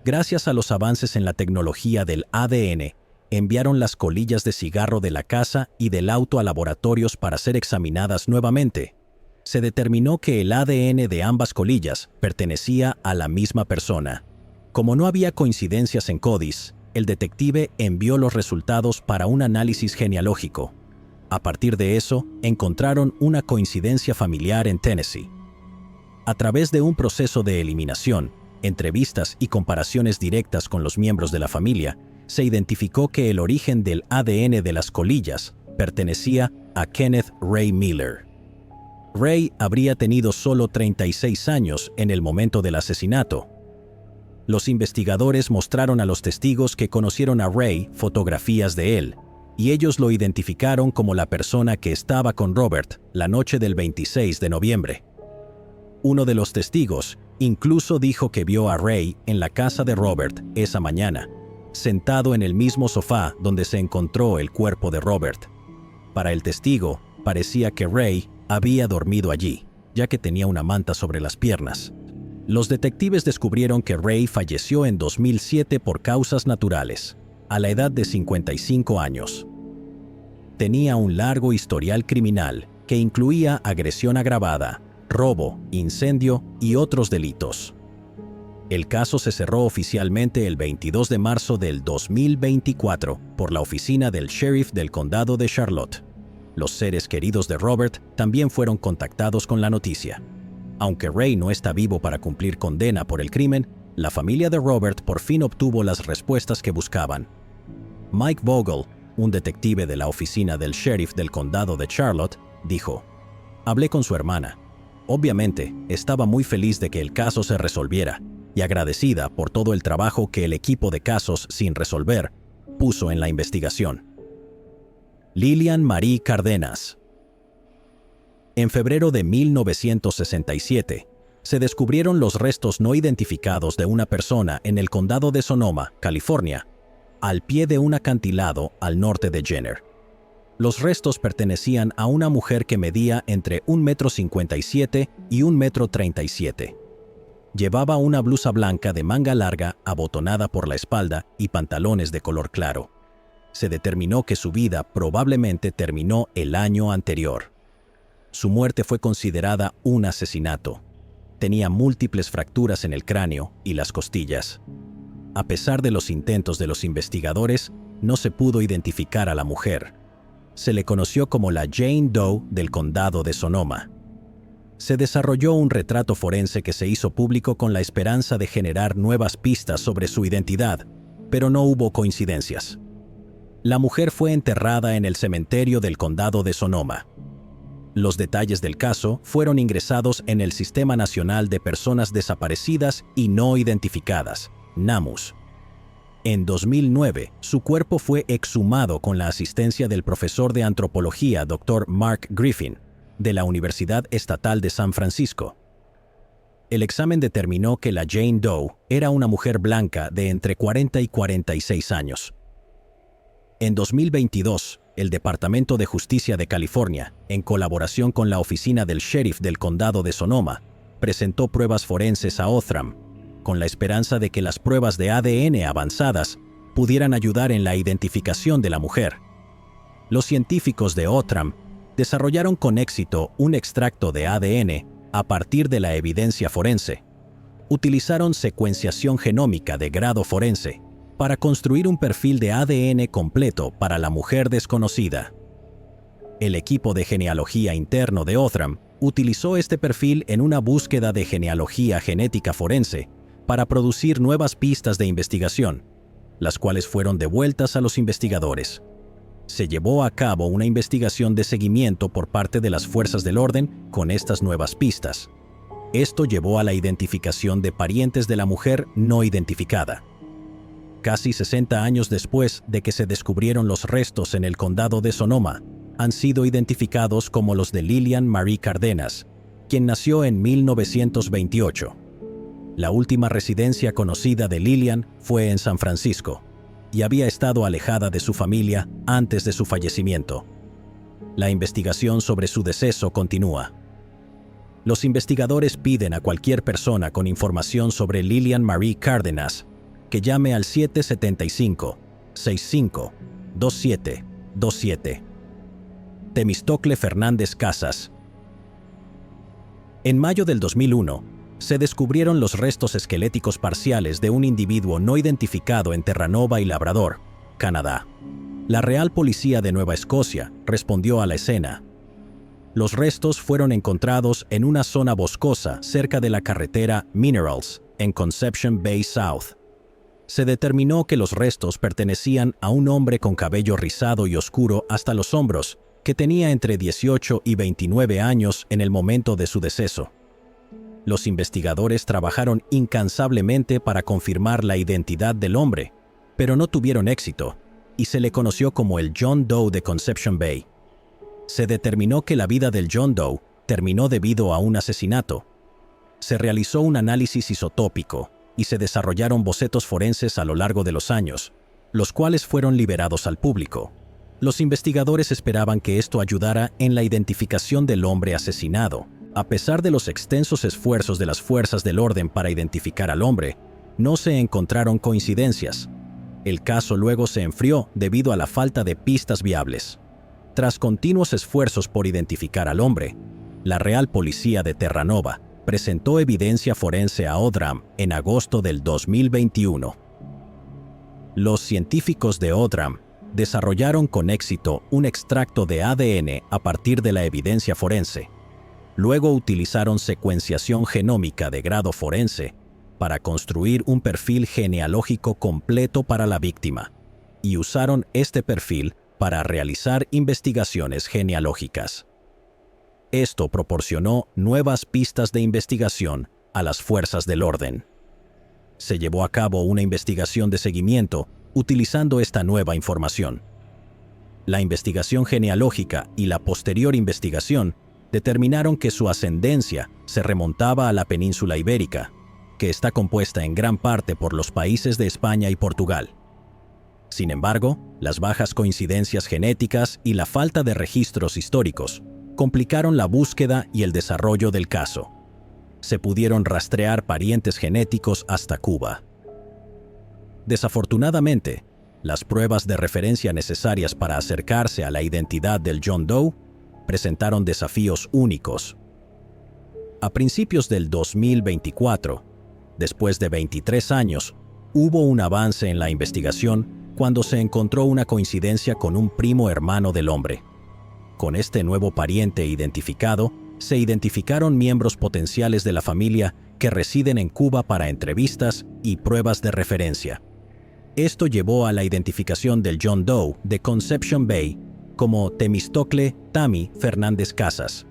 Gracias a los avances en la tecnología del ADN, enviaron las colillas de cigarro de la casa y del auto a laboratorios para ser examinadas nuevamente. Se determinó que el ADN de ambas colillas pertenecía a la misma persona. Como no había coincidencias en CODIS, el detective envió los resultados para un análisis genealógico. A partir de eso, encontraron una coincidencia familiar en Tennessee. A través de un proceso de eliminación, entrevistas y comparaciones directas con los miembros de la familia, se identificó que el origen del ADN de las colillas pertenecía a Kenneth Ray Miller. Ray habría tenido solo 36 años en el momento del asesinato. Los investigadores mostraron a los testigos que conocieron a Ray fotografías de él, y ellos lo identificaron como la persona que estaba con Robert la noche del 26 de noviembre. Uno de los testigos incluso dijo que vio a Ray en la casa de Robert esa mañana, sentado en el mismo sofá donde se encontró el cuerpo de Robert. Para el testigo, parecía que Ray había dormido allí, ya que tenía una manta sobre las piernas. Los detectives descubrieron que Ray falleció en 2007 por causas naturales, a la edad de 55 años. Tenía un largo historial criminal que incluía agresión agravada, robo, incendio y otros delitos. El caso se cerró oficialmente el 22 de marzo del 2024 por la oficina del sheriff del condado de Charlotte. Los seres queridos de Robert también fueron contactados con la noticia. Aunque Ray no está vivo para cumplir condena por el crimen, la familia de Robert por fin obtuvo las respuestas que buscaban. Mike Vogel, un detective de la oficina del sheriff del condado de Charlotte, dijo: «Hablé con su hermana. Obviamente, estaba muy feliz de que el caso se resolviera y agradecida por todo el trabajo que el equipo de casos sin resolver puso en la investigación». Lillian Marie Cárdenas. En febrero de 1967, se descubrieron los restos no identificados de una persona en el condado de Sonoma, California, al pie de un acantilado al norte de Jenner. Los restos pertenecían a una mujer que medía entre 1,57 m y 1,37 m. Llevaba una blusa blanca de manga larga abotonada por la espalda y pantalones de color claro. Se determinó que su vida probablemente terminó el año anterior. Su muerte fue considerada un asesinato. Tenía múltiples fracturas en el cráneo y las costillas. A pesar de los intentos de los investigadores, no se pudo identificar a la mujer. Se le conoció como la Jane Doe del condado de Sonoma. Se desarrolló un retrato forense que se hizo público con la esperanza de generar nuevas pistas sobre su identidad, pero no hubo coincidencias. La mujer fue enterrada en el cementerio del condado de Sonoma. Los detalles del caso fueron ingresados en el Sistema Nacional de Personas Desaparecidas y No Identificadas, NAMUS. En 2009, su cuerpo fue exhumado con la asistencia del profesor de antropología Dr. Mark Griffin, de la Universidad Estatal de San Francisco. El examen determinó que la Jane Doe era una mujer blanca de entre 40 y 46 años. En 2022, el Departamento de Justicia de California, en colaboración con la oficina del sheriff del condado de Sonoma, presentó pruebas forenses a Othram, con la esperanza de que las pruebas de ADN avanzadas pudieran ayudar en la identificación de la mujer. Los científicos de Othram desarrollaron con éxito un extracto de ADN a partir de la evidencia forense. Utilizaron secuenciación genómica de grado forense para construir un perfil de ADN completo para la mujer desconocida. El equipo de genealogía interno de Othram utilizó este perfil en una búsqueda de genealogía genética forense para producir nuevas pistas de investigación, las cuales fueron devueltas a los investigadores. Se llevó a cabo una investigación de seguimiento por parte de las fuerzas del orden con estas nuevas pistas. Esto llevó a la identificación de parientes de la mujer no identificada. Casi 60 años después de que se descubrieron los restos en el condado de Sonoma, han sido identificados como los de Lillian Marie Cárdenas, quien nació en 1928. La última residencia conocida de Lillian fue en San Francisco, y había estado alejada de su familia antes de su fallecimiento. La investigación sobre su deceso continúa. Los investigadores piden a cualquier persona con información sobre Lillian Marie Cárdenas que llame al 775-65-2727. Temístocle Fernández Casas. En mayo del 2001, se descubrieron los restos esqueléticos parciales de un individuo no identificado en Terranova y Labrador, Canadá. La Real Policía de Nueva Escocia respondió a la escena. Los restos fueron encontrados en una zona boscosa cerca de la carretera Minerals, en Conception Bay South. Se determinó que los restos pertenecían a un hombre con cabello rizado y oscuro hasta los hombros, que tenía entre 18 y 29 años en el momento de su deceso. Los investigadores trabajaron incansablemente para confirmar la identidad del hombre, pero no tuvieron éxito, y se le conoció como el John Doe de Conception Bay. Se determinó que la vida del John Doe terminó debido a un asesinato. Se realizó un análisis isotópico y se desarrollaron bocetos forenses a lo largo de los años, los cuales fueron liberados al público. Los investigadores esperaban que esto ayudara en la identificación del hombre asesinado. A pesar de los extensos esfuerzos de las fuerzas del orden para identificar al hombre, no se encontraron coincidencias. El caso luego se enfrió debido a la falta de pistas viables. Tras continuos esfuerzos por identificar al hombre, la Real Policía de Terranova presentó evidencia forense a Othram en agosto del 2021. Los científicos de Othram desarrollaron con éxito un extracto de ADN a partir de la evidencia forense. Luego utilizaron secuenciación genómica de grado forense para construir un perfil genealógico completo para la víctima, y usaron este perfil para realizar investigaciones genealógicas. Esto proporcionó nuevas pistas de investigación a las fuerzas del orden. Se llevó a cabo una investigación de seguimiento utilizando esta nueva información. La investigación genealógica y la posterior investigación determinaron que su ascendencia se remontaba a la península ibérica, que está compuesta en gran parte por los países de España y Portugal. Sin embargo, las bajas coincidencias genéticas y la falta de registros históricos complicaron la búsqueda y el desarrollo del caso. Se pudieron rastrear parientes genéticos hasta Cuba. Desafortunadamente, las pruebas de referencia necesarias para acercarse a la identidad del John Doe presentaron desafíos únicos. A principios del 2024, después de 23 años, hubo un avance en la investigación cuando se encontró una coincidencia con un primo hermano del hombre. Con este nuevo pariente identificado, se identificaron miembros potenciales de la familia que residen en Cuba para entrevistas y pruebas de referencia. Esto llevó a la identificación del John Doe de Conception Bay como Temístocle Tammy Fernández Casas.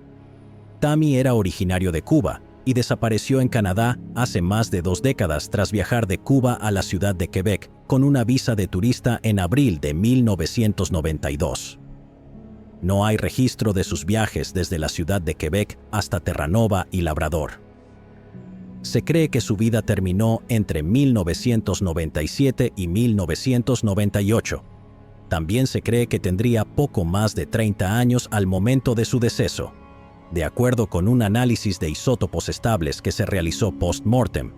Tammy era originario de Cuba y desapareció en Canadá hace más de 2 décadas tras viajar de Cuba a la ciudad de Quebec con una visa de turista en abril de 1992. No hay registro de sus viajes desde la ciudad de Quebec hasta Terranova y Labrador. Se cree que su vida terminó entre 1997 y 1998. También se cree que tendría poco más de 30 años al momento de su deceso. De acuerdo con un análisis de isótopos estables que se realizó post-mortem,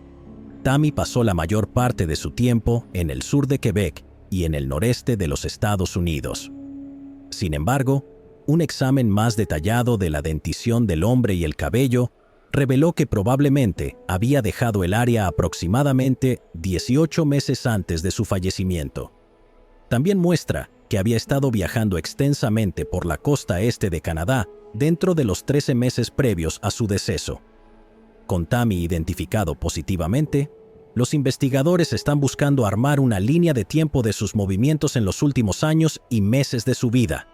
Tammy pasó la mayor parte de su tiempo en el sur de Quebec y en el noreste de los Estados Unidos. Sin embargo, un examen más detallado de la dentición del hombre y el cabello reveló que probablemente había dejado el área aproximadamente 18 meses antes de su fallecimiento. También muestra que había estado viajando extensamente por la costa este de Canadá dentro de los 13 meses previos a su deceso. Con Tammy identificado positivamente, los investigadores están buscando armar una línea de tiempo de sus movimientos en los últimos años y meses de su vida.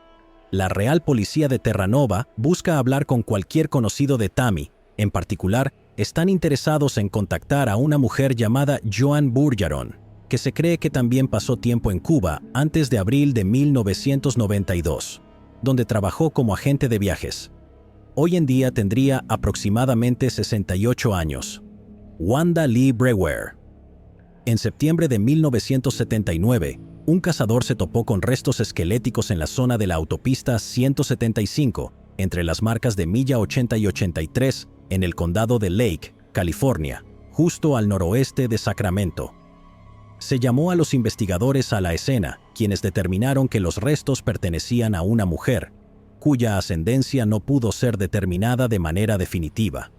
La Real Policía de Terranova busca hablar con cualquier conocido de Tammy. En particular, están interesados en contactar a una mujer llamada Joanne Bourgeron, que se cree que también pasó tiempo en Cuba antes de abril de 1992, donde trabajó como agente de viajes. Hoy en día tendría aproximadamente 68 años. Wanda Lee Brewer. En septiembre de 1979, un cazador se topó con restos esqueléticos en la zona de la autopista 175, entre las marcas de Milla 80 y 83, en el condado de Lake, California, justo al noroeste de Sacramento. Se llamó a los investigadores a la escena, quienes determinaron que los restos pertenecían a una mujer, cuya ascendencia no pudo ser determinada de manera definitiva.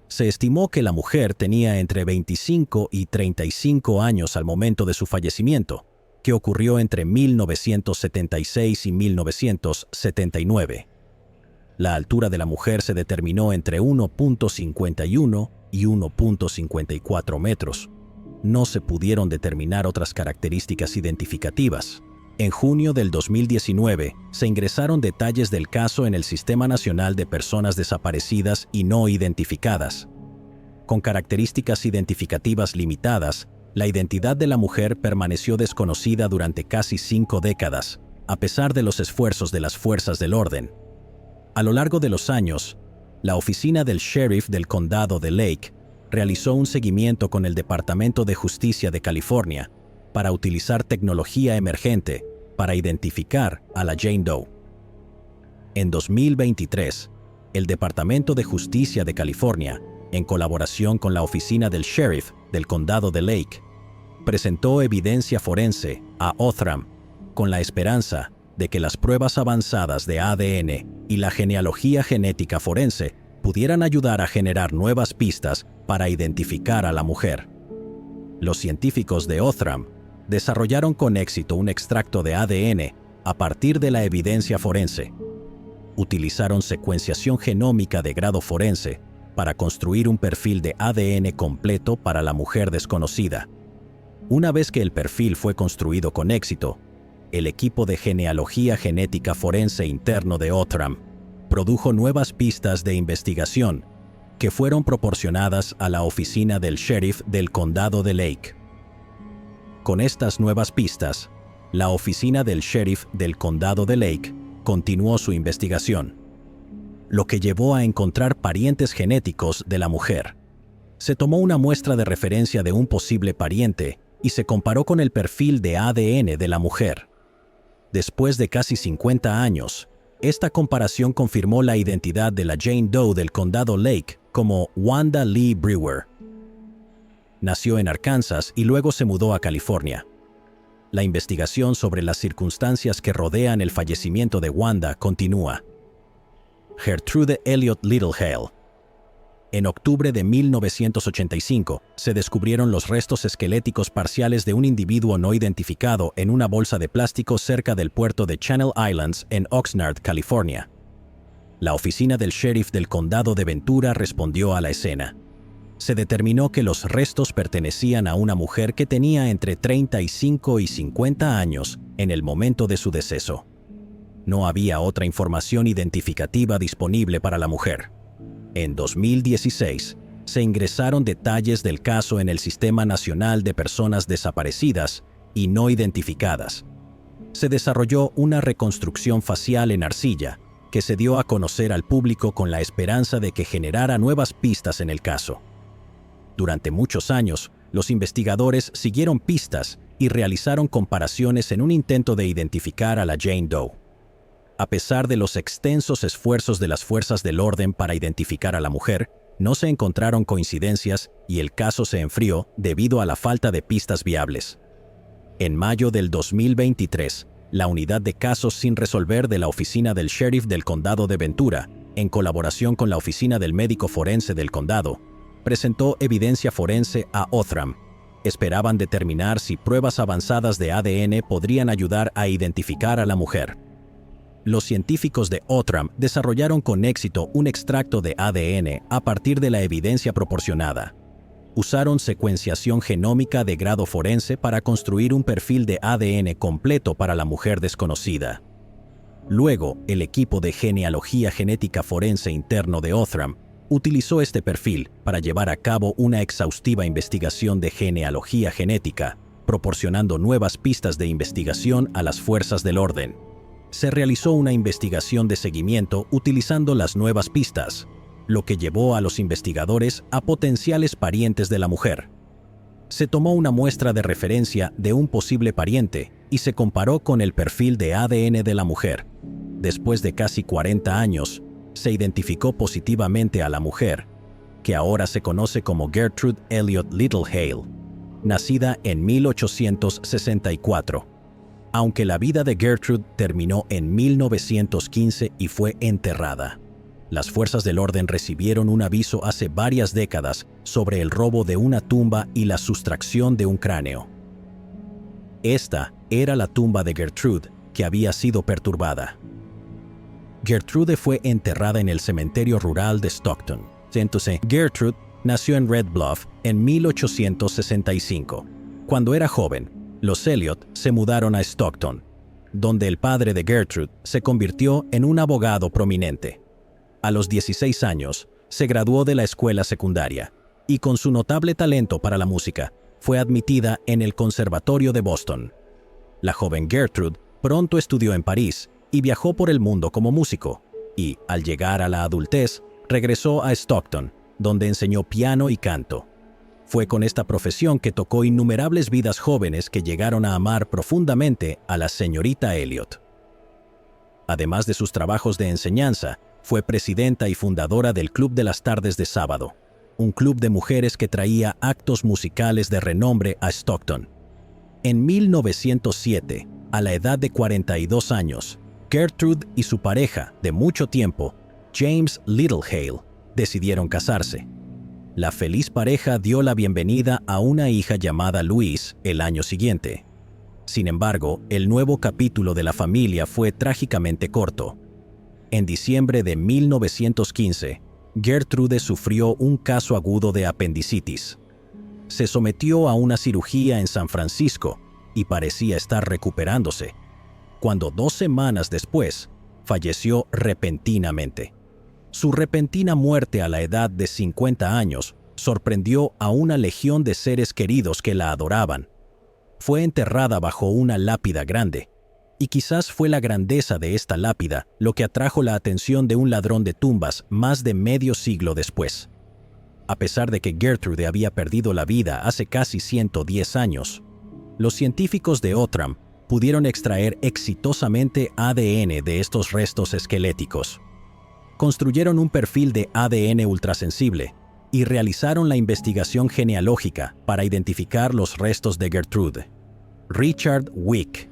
Se estimó que la mujer tenía entre 25 y 35 años al momento de su fallecimiento, que ocurrió entre 1976 y 1979. La altura de la mujer se determinó entre 1.51 y 1.54 metros. No se pudieron determinar otras características identificativas. En junio del 2019, se ingresaron detalles del caso en el Sistema Nacional de Personas Desaparecidas y No Identificadas. Con características identificativas limitadas, la identidad de la mujer permaneció desconocida durante casi 5 décadas, a pesar de los esfuerzos de las fuerzas del orden. A lo largo de los años, la oficina del sheriff del condado de Lake realizó un seguimiento con el Departamento de Justicia de California para utilizar tecnología emergente para identificar a la Jane Doe. En 2023, el Departamento de Justicia de California, en colaboración con la oficina del sheriff del condado de Lake, presentó evidencia forense a Othram con la esperanza de que las pruebas avanzadas de ADN y la genealogía genética forense pudieran ayudar a generar nuevas pistas para identificar a la mujer. Los científicos de Othram desarrollaron con éxito un extracto de ADN a partir de la evidencia forense. Utilizaron secuenciación genómica de grado forense para construir un perfil de ADN completo para la mujer desconocida. Una vez que el perfil fue construido con éxito, el equipo de genealogía genética forense interno de Othram produjo nuevas pistas de investigación que fueron proporcionadas a la oficina del sheriff del condado de Lake. Con estas nuevas pistas, la oficina del sheriff del condado de Lake continuó su investigación, lo que llevó a encontrar parientes genéticos de la mujer. Se tomó una muestra de referencia de un posible pariente y se comparó con el perfil de ADN de la mujer. Después de casi 50 años, esta comparación confirmó la identidad de la Jane Doe del condado Lake como Wanda Lee Brewer. Nació en Arkansas y luego se mudó a California. La investigación sobre las circunstancias que rodean el fallecimiento de Wanda continúa. Gertrude Elliott Littlehale. En octubre de 1985, se descubrieron los restos esqueléticos parciales de un individuo no identificado en una bolsa de plástico cerca del puerto de Channel Islands en Oxnard, California. La oficina del sheriff del condado de Ventura respondió a la escena. Se determinó que los restos pertenecían a una mujer que tenía entre 35 y 50 años en el momento de su deceso. No había otra información identificativa disponible para la mujer. En 2016, se ingresaron detalles del caso en el Sistema Nacional de Personas Desaparecidas y No Identificadas. Se desarrolló una reconstrucción facial en arcilla que se dio a conocer al público con la esperanza de que generara nuevas pistas en el caso. Durante muchos años, los investigadores siguieron pistas y realizaron comparaciones en un intento de identificar a la Jane Doe. A pesar de los extensos esfuerzos de las fuerzas del orden para identificar a la mujer, no se encontraron coincidencias y el caso se enfrió debido a la falta de pistas viables. En mayo del 2023, la unidad de casos sin resolver de la oficina del sheriff del condado de Ventura, en colaboración con la oficina del médico forense del condado, presentó evidencia forense a Othram. Esperaban determinar si pruebas avanzadas de ADN podrían ayudar a identificar a la mujer. Los científicos de Othram desarrollaron con éxito un extracto de ADN a partir de la evidencia proporcionada. Usaron secuenciación genómica de grado forense para construir un perfil de ADN completo para la mujer desconocida. Luego, el equipo de genealogía genética forense interno de Othram utilizó este perfil para llevar a cabo una exhaustiva investigación de genealogía genética, proporcionando nuevas pistas de investigación a las fuerzas del orden. Se realizó una investigación de seguimiento utilizando las nuevas pistas, lo que llevó a los investigadores a potenciales parientes de la mujer. Se tomó una muestra de referencia de un posible pariente y se comparó con el perfil de ADN de la mujer. Después de casi 40 años, se identificó positivamente a la mujer, que ahora se conoce como Gertrude Elliot Littlehale, nacida en 1864. Aunque la vida de Gertrude terminó en 1915 y fue enterrada. Las fuerzas del orden recibieron un aviso hace varias décadas sobre el robo de una tumba y la sustracción de un cráneo. Esta era la tumba de Gertrude, que había sido perturbada. Gertrude fue enterrada en el cementerio rural de Stockton. Entonces, Gertrude nació en Red Bluff en 1865. Cuando era joven, los Elliot se mudaron a Stockton, donde el padre de Gertrude se convirtió en un abogado prominente. A los 16 años, se graduó de la escuela secundaria y con su notable talento para la música, fue admitida en el Conservatorio de Boston. La joven Gertrude pronto estudió en París y viajó por el mundo como músico, y, al llegar a la adultez, regresó a Stockton, donde enseñó piano y canto. Fue con esta profesión que tocó innumerables vidas jóvenes que llegaron a amar profundamente a la señorita Elliot. Además de sus trabajos de enseñanza, fue presidenta y fundadora del Club de las Tardes de Sábado, un club de mujeres que traía actos musicales de renombre a Stockton. En 1907, a la edad de 42 años, Gertrude y su pareja de mucho tiempo, James Littlehale, decidieron casarse. La feliz pareja dio la bienvenida a una hija llamada Louise el año siguiente. Sin embargo, el nuevo capítulo de la familia fue trágicamente corto. En diciembre de 1915, Gertrude sufrió un caso agudo de apendicitis. Se sometió a una cirugía en San Francisco y parecía estar recuperándose, cuando 2 semanas después, falleció repentinamente. Su repentina muerte a la edad de 50 años sorprendió a una legión de seres queridos que la adoraban. Fue enterrada bajo una lápida grande, y quizás fue la grandeza de esta lápida lo que atrajo la atención de un ladrón de tumbas más de medio siglo después. A pesar de que Gertrude había perdido la vida hace casi 110 años, los científicos de Othram pudieron extraer exitosamente ADN de estos restos esqueléticos. Construyeron un perfil de ADN ultrasensible y realizaron la investigación genealógica para identificar los restos de Gertrude. Richard Wick.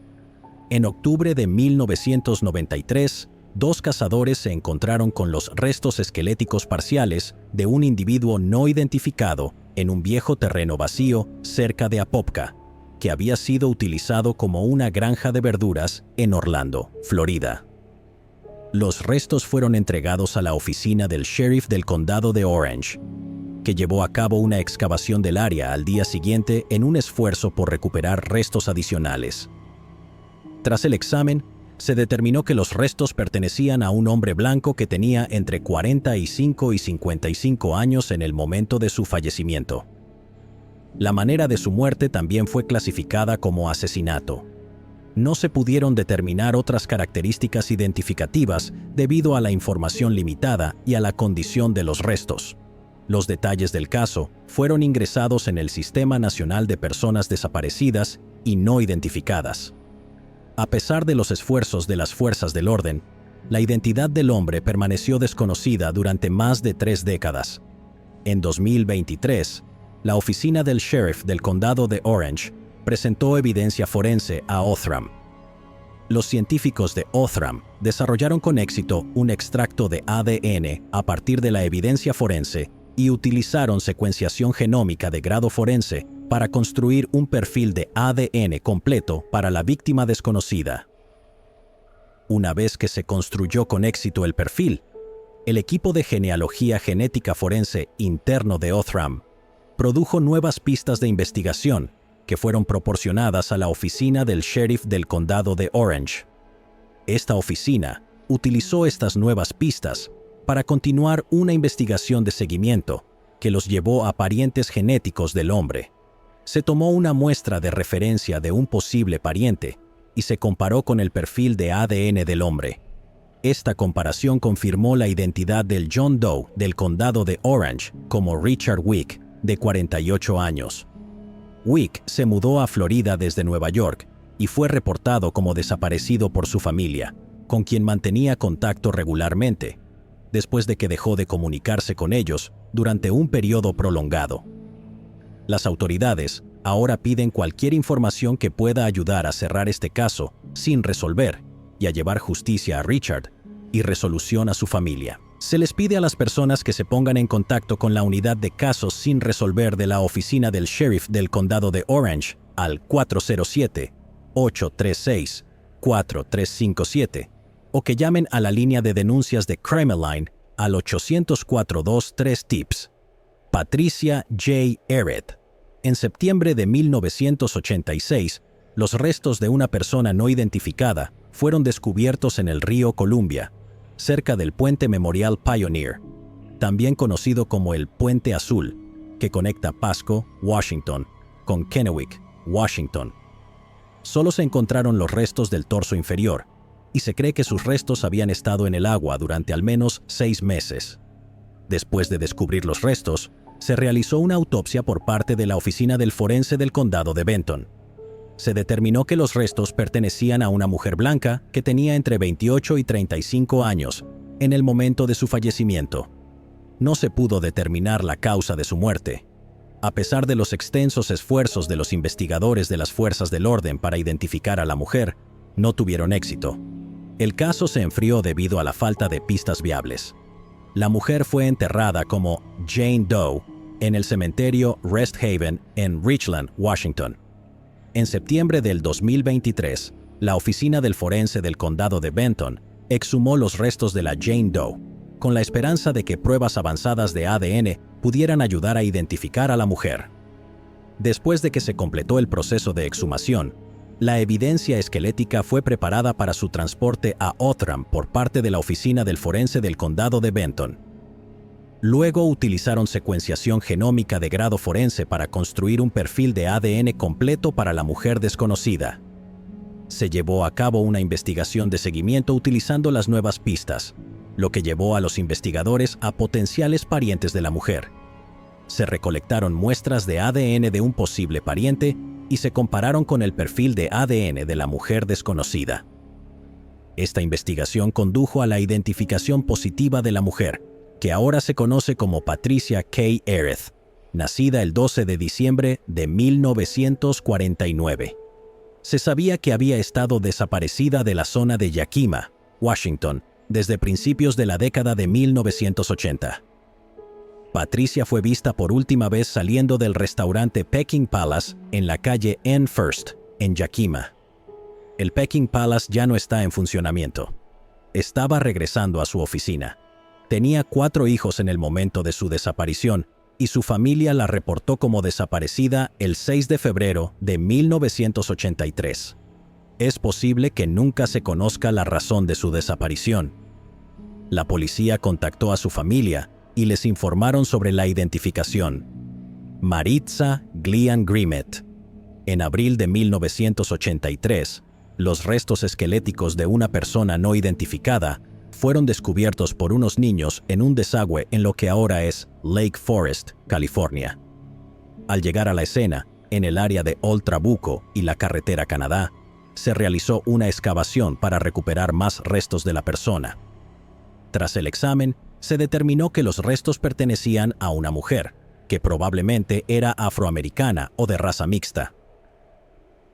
En octubre de 1993, 2 cazadores se encontraron con los restos esqueléticos parciales de un individuo no identificado en un viejo terreno vacío cerca de Apopka, que había sido utilizado como una granja de verduras en Orlando, Florida. Los restos fueron entregados a la oficina del sheriff del condado de Orange, que llevó a cabo una excavación del área al día siguiente en un esfuerzo por recuperar restos adicionales. Tras el examen, se determinó que los restos pertenecían a un hombre blanco que tenía entre 45 y 55 años en el momento de su fallecimiento. La manera de su muerte también fue clasificada como asesinato. No se pudieron determinar otras características identificativas debido a la información limitada y a la condición de los restos. Los detalles del caso fueron ingresados en el Sistema Nacional de Personas Desaparecidas y No Identificadas. A pesar de los esfuerzos de las fuerzas del orden, la identidad del hombre permaneció desconocida durante más de 3 décadas. En 2023, la oficina del sheriff del condado de Orange presentó evidencia forense a Othram. Los científicos de Othram desarrollaron con éxito un extracto de ADN a partir de la evidencia forense y utilizaron secuenciación genómica de grado forense para construir un perfil de ADN completo para la víctima desconocida. Una vez que se construyó con éxito el perfil, el equipo de genealogía genética forense interno de Othram produjo nuevas pistas de investigación que fueron proporcionadas a la oficina del sheriff del condado de Orange. Esta oficina utilizó estas nuevas pistas para continuar una investigación de seguimiento que los llevó a parientes genéticos del hombre. Se tomó una muestra de referencia de un posible pariente y se comparó con el perfil de ADN del hombre. Esta comparación confirmó la identidad del John Doe del condado de Orange como Richard Wick, de 48 años. Wick se mudó a Florida desde Nueva York y fue reportado como desaparecido por su familia, con quien mantenía contacto regularmente, después de que dejó de comunicarse con ellos durante un periodo prolongado. Las autoridades ahora piden cualquier información que pueda ayudar a cerrar este caso sin resolver y a llevar justicia a Richard y resolución a su familia. Se les pide a las personas que se pongan en contacto con la unidad de casos sin resolver de la oficina del sheriff del condado de Orange al 407-836-4357 o que llamen a la línea de denuncias de Crimeline al 800-423-TIPS. Patricia J. Ehret. En septiembre de 1986, los restos de una persona no identificada fueron descubiertos en el río Columbia, cerca del Puente Memorial Pioneer, también conocido como el Puente Azul, que conecta Pasco, Washington, con Kennewick, Washington. Solo se encontraron los restos del torso inferior, y se cree que sus restos habían estado en el agua durante al menos 6 meses. Después de descubrir los restos, se realizó una autopsia por parte de la oficina del forense del condado de Benton. Se determinó que los restos pertenecían a una mujer blanca que tenía entre 28 y 35 años en el momento de su fallecimiento. No se pudo determinar la causa de su muerte. A pesar de los extensos esfuerzos de los investigadores de las fuerzas del orden para identificar a la mujer, no tuvieron éxito. El caso se enfrió debido a la falta de pistas viables. La mujer fue enterrada como Jane Doe en el cementerio Rest Haven en Richland, Washington. En septiembre del 2023, la oficina del forense del condado de Benton exhumó los restos de la Jane Doe, con la esperanza de que pruebas avanzadas de ADN pudieran ayudar a identificar a la mujer. Después de que se completó el proceso de exhumación, la evidencia esquelética fue preparada para su transporte a Othram por parte de la oficina del forense del condado de Benton. Luego utilizaron secuenciación genómica de grado forense para construir un perfil de ADN completo para la mujer desconocida. Se llevó a cabo una investigación de seguimiento utilizando las nuevas pistas, lo que llevó a los investigadores a potenciales parientes de la mujer. Se recolectaron muestras de ADN de un posible pariente y se compararon con el perfil de ADN de la mujer desconocida. Esta investigación condujo a la identificación positiva de la mujer, que ahora se conoce como Patricia K. Ehret, nacida el 12 de diciembre de 1949. Se sabía que había estado desaparecida de la zona de Yakima, Washington, desde principios de la década de 1980. Patricia fue vista por última vez saliendo del restaurante Peking Palace en la calle N First, en Yakima. El Peking Palace ya no está en funcionamiento. Estaba regresando a su oficina. Tenía 4 hijos en el momento de su desaparición y su familia la reportó como desaparecida el 6 de febrero de 1983. Es posible que nunca se conozca la razón de su desaparición. La policía contactó a su familia y les informaron sobre la identificación. Maritza Glian Grimet. En abril de 1983, los restos esqueléticos de una persona no identificada fueron descubiertos por unos niños en un desagüe en lo que ahora es Lake Forest, California. Al llegar a la escena, en el área de Old Trabuco y la carretera Canadá, se realizó una excavación para recuperar más restos de la persona. Tras el examen, se determinó que los restos pertenecían a una mujer, que probablemente era afroamericana o de raza mixta.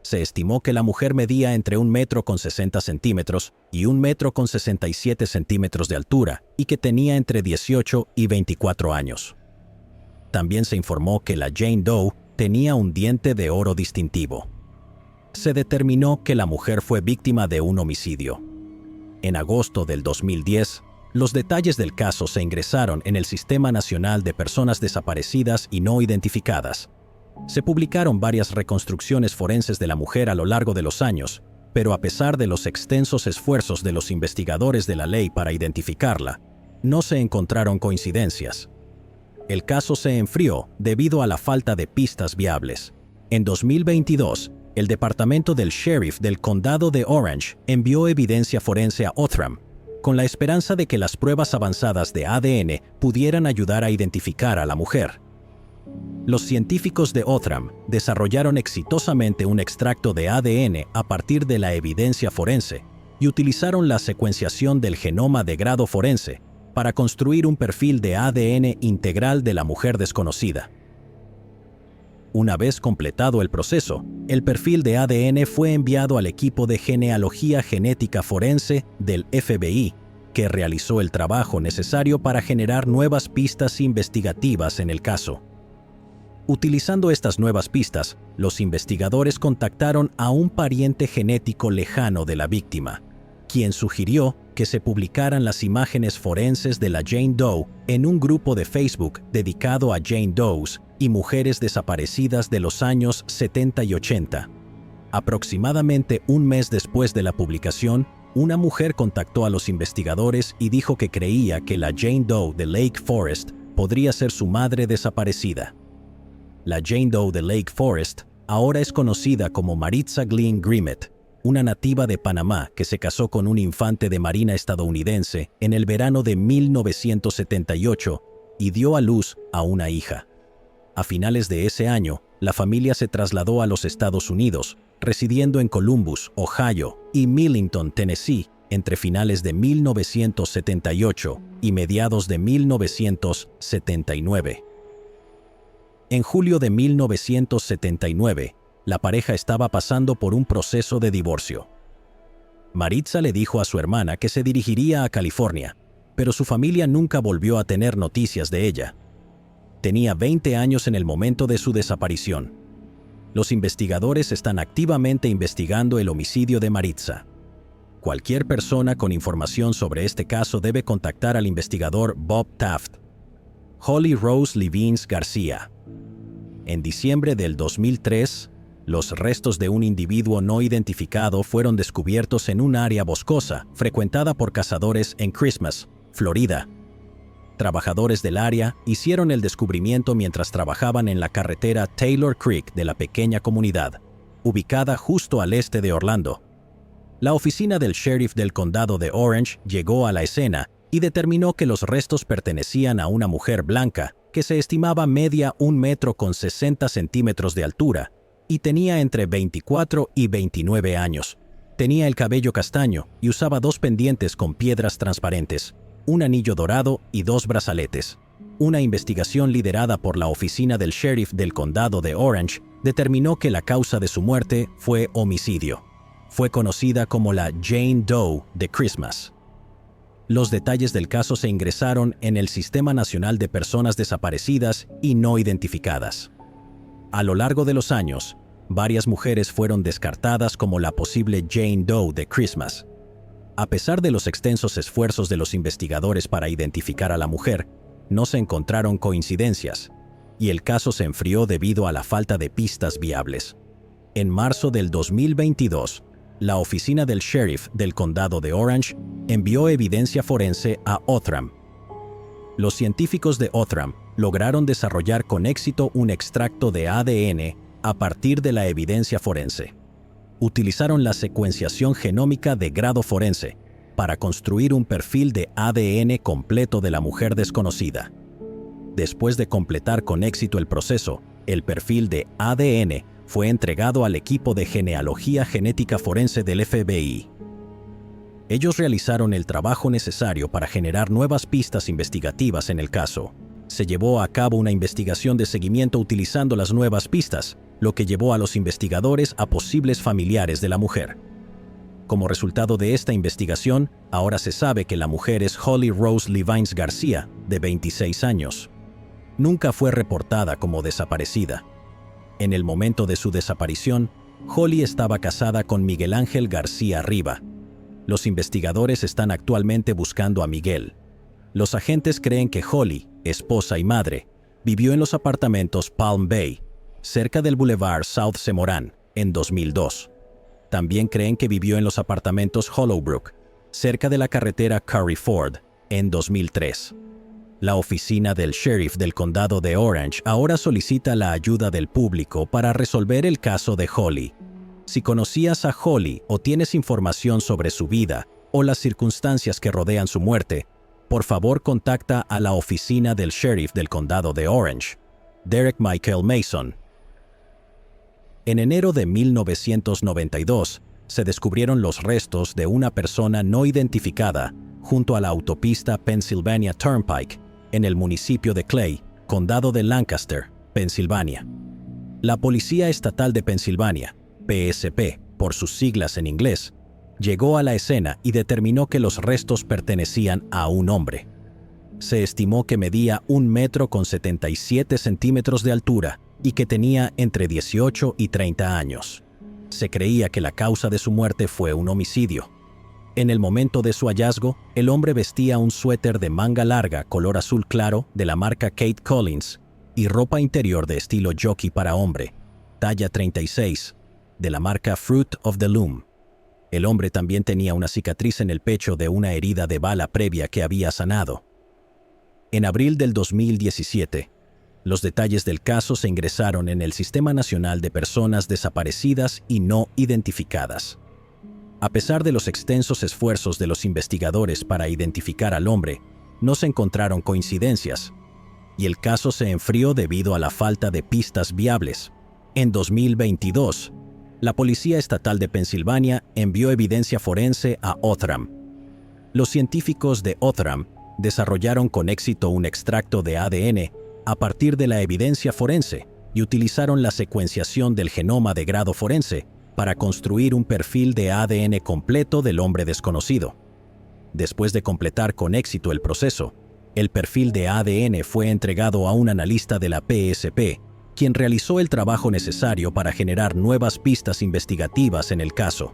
Se estimó que la mujer medía entre 1,60 m y 1,67 m de altura y que tenía entre 18 y 24 años. También se informó que la Jane Doe tenía un diente de oro distintivo. Se determinó que la mujer fue víctima de un homicidio. En agosto del 2010, los detalles del caso se ingresaron en el Sistema Nacional de Personas Desaparecidas y No Identificadas. Se publicaron varias reconstrucciones forenses de la mujer a lo largo de los años, pero a pesar de los extensos esfuerzos de los investigadores de la ley para identificarla, no se encontraron coincidencias. El caso se enfrió debido a la falta de pistas viables. En 2022, el departamento del sheriff del condado de Orange envió evidencia forense a Othram, con la esperanza de que las pruebas avanzadas de ADN pudieran ayudar a identificar a la mujer. Los científicos de Othram desarrollaron exitosamente un extracto de ADN a partir de la evidencia forense y utilizaron la secuenciación del genoma de grado forense para construir un perfil de ADN integral de la mujer desconocida. Una vez completado el proceso, el perfil de ADN fue enviado al equipo de genealogía genética forense del FBI, que realizó el trabajo necesario para generar nuevas pistas investigativas en el caso. Utilizando estas nuevas pistas, los investigadores contactaron a un pariente genético lejano de la víctima, quien sugirió que se publicaran las imágenes forenses de la Jane Doe en un grupo de Facebook dedicado a Jane Does y mujeres desaparecidas de los años 70 y 80. Aproximadamente un mes después de la publicación, una mujer contactó a los investigadores y dijo que creía que la Jane Doe de Lake Forest podría ser su madre desaparecida. La Jane Doe de Lake Forest ahora es conocida como Maritza Glenn Grimet, una nativa de Panamá que se casó con un infante de marina estadounidense en el verano de 1978 y dio a luz a una hija. A finales de ese año, la familia se trasladó a los Estados Unidos, residiendo en Columbus, Ohio, y Millington, Tennessee, entre finales de 1978 y mediados de 1979. En julio de 1979, la pareja estaba pasando por un proceso de divorcio. Maritza le dijo a su hermana que se dirigiría a California, pero su familia nunca volvió a tener noticias de ella. Tenía 20 años en el momento de su desaparición. Los investigadores están activamente investigando el homicidio de Maritza. Cualquier persona con información sobre este caso debe contactar al investigador Bob Taft. Holly Rose Levins García. En diciembre del 2003, los restos de un individuo no identificado fueron descubiertos en un área boscosa frecuentada por cazadores en Christmas, Florida. Trabajadores del área hicieron el descubrimiento mientras trabajaban en la carretera Taylor Creek de la pequeña comunidad, ubicada justo al este de Orlando. La oficina del sheriff del condado de Orange llegó a la escena y determinó que los restos pertenecían a una mujer blanca que se estimaba media 1,60 m de altura y tenía entre 24 y 29 años. Tenía el cabello castaño y usaba 2 pendientes con piedras transparentes, un anillo dorado y 2 brazaletes. Una investigación liderada por la oficina del sheriff del condado de Orange determinó que la causa de su muerte fue homicidio. Fue conocida como la Jane Doe de Christmas. Los detalles del caso se ingresaron en el Sistema Nacional de Personas Desaparecidas y No Identificadas. A lo largo de los años, varias mujeres fueron descartadas como la posible Jane Doe de Christmas. A pesar de los extensos esfuerzos de los investigadores para identificar a la mujer, no se encontraron coincidencias, y el caso se enfrió debido a la falta de pistas viables. En marzo del 2022, la oficina del sheriff del condado de Orange envió evidencia forense a Othram. Los científicos de Othram lograron desarrollar con éxito un extracto de ADN a partir de la evidencia forense. Utilizaron la secuenciación genómica de grado forense para construir un perfil de ADN completo de la mujer desconocida. Después de completar con éxito el proceso, el perfil de ADN fue entregado al equipo de genealogía genética forense del FBI. Ellos realizaron el trabajo necesario para generar nuevas pistas investigativas en el caso. Se llevó a cabo una investigación de seguimiento utilizando las nuevas pistas, lo que llevó a los investigadores a posibles familiares de la mujer. Como resultado de esta investigación, ahora se sabe que la mujer es Holly Rose Levines García, de 26 años. Nunca fue reportada como desaparecida. En el momento de su desaparición, Holly estaba casada con Miguel Ángel García Riva. Los investigadores están actualmente buscando a Miguel. Los agentes creen que Holly, esposa y madre, vivió en los apartamentos Palm Bay, cerca del Boulevard South Semoran, en 2002. También creen que vivió en los apartamentos Hollowbrook, cerca de la carretera Curry Ford, en 2003. La oficina del sheriff del condado de Orange ahora solicita la ayuda del público para resolver el caso de Holly. Si conocías a Holly o tienes información sobre su vida o las circunstancias que rodean su muerte, por favor contacta a la oficina del sheriff del condado de Orange, Derek Michael Mason. En enero de 1992, se descubrieron los restos de una persona no identificada junto a la autopista Pennsylvania Turnpike, en el municipio de Clay, condado de Lancaster, Pensilvania. La Policía Estatal de Pensilvania, PSP, por sus siglas en inglés, llegó a la escena y determinó que los restos pertenecían a un hombre. Se estimó que medía 1,77 metros de altura y que tenía entre 18 y 30 años. Se creía que la causa de su muerte fue un homicidio. En el momento de su hallazgo, el hombre vestía un suéter de manga larga color azul claro de la marca Kate Collins y ropa interior de estilo jockey para hombre, talla 36, de la marca Fruit of the Loom. El hombre también tenía una cicatriz en el pecho de una herida de bala previa que había sanado. En abril del 2017, los detalles del caso se ingresaron en el Sistema Nacional de Personas Desaparecidas y No Identificadas. A pesar de los extensos esfuerzos de los investigadores para identificar al hombre, no se encontraron coincidencias, y el caso se enfrió debido a la falta de pistas viables. En 2022, la Policía Estatal de Pensilvania envió evidencia forense a Othram. Los científicos de Othram desarrollaron con éxito un extracto de ADN a partir de la evidencia forense y utilizaron la secuenciación del genoma de grado forense para construir un perfil de ADN completo del hombre desconocido. Después de completar con éxito el proceso, el perfil de ADN fue entregado a un analista de la PSP, quien realizó el trabajo necesario para generar nuevas pistas investigativas en el caso.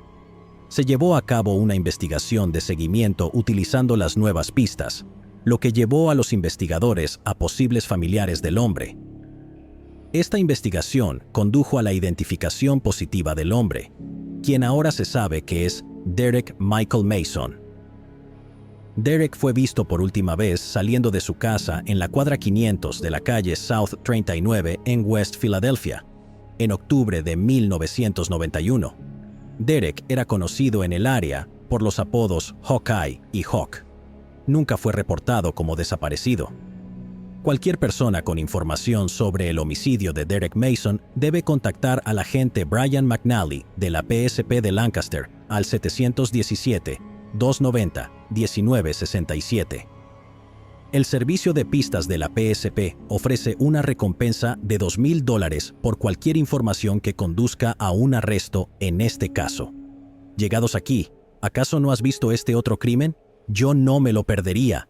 Se llevó a cabo una investigación de seguimiento utilizando las nuevas pistas, lo que llevó a los investigadores a posibles familiares del hombre. Esta investigación condujo a la identificación positiva del hombre, quien ahora se sabe que es Derek Michael Mason. Derek fue visto por última vez saliendo de su casa en la cuadra 500 de la calle South 39 en West Philadelphia, en octubre de 1991. Derek era conocido en el área por los apodos Hawkeye y Hawk. Nunca fue reportado como desaparecido. Cualquier persona con información sobre el homicidio de Derek Mason debe contactar al agente Brian McNally de la PSP de Lancaster al 717-290-1967. El servicio de pistas de la PSP ofrece una recompensa de $2,000 por cualquier información que conduzca a un arresto en este caso. Llegados aquí, ¿acaso no has visto este otro crimen? Yo no me lo perdería,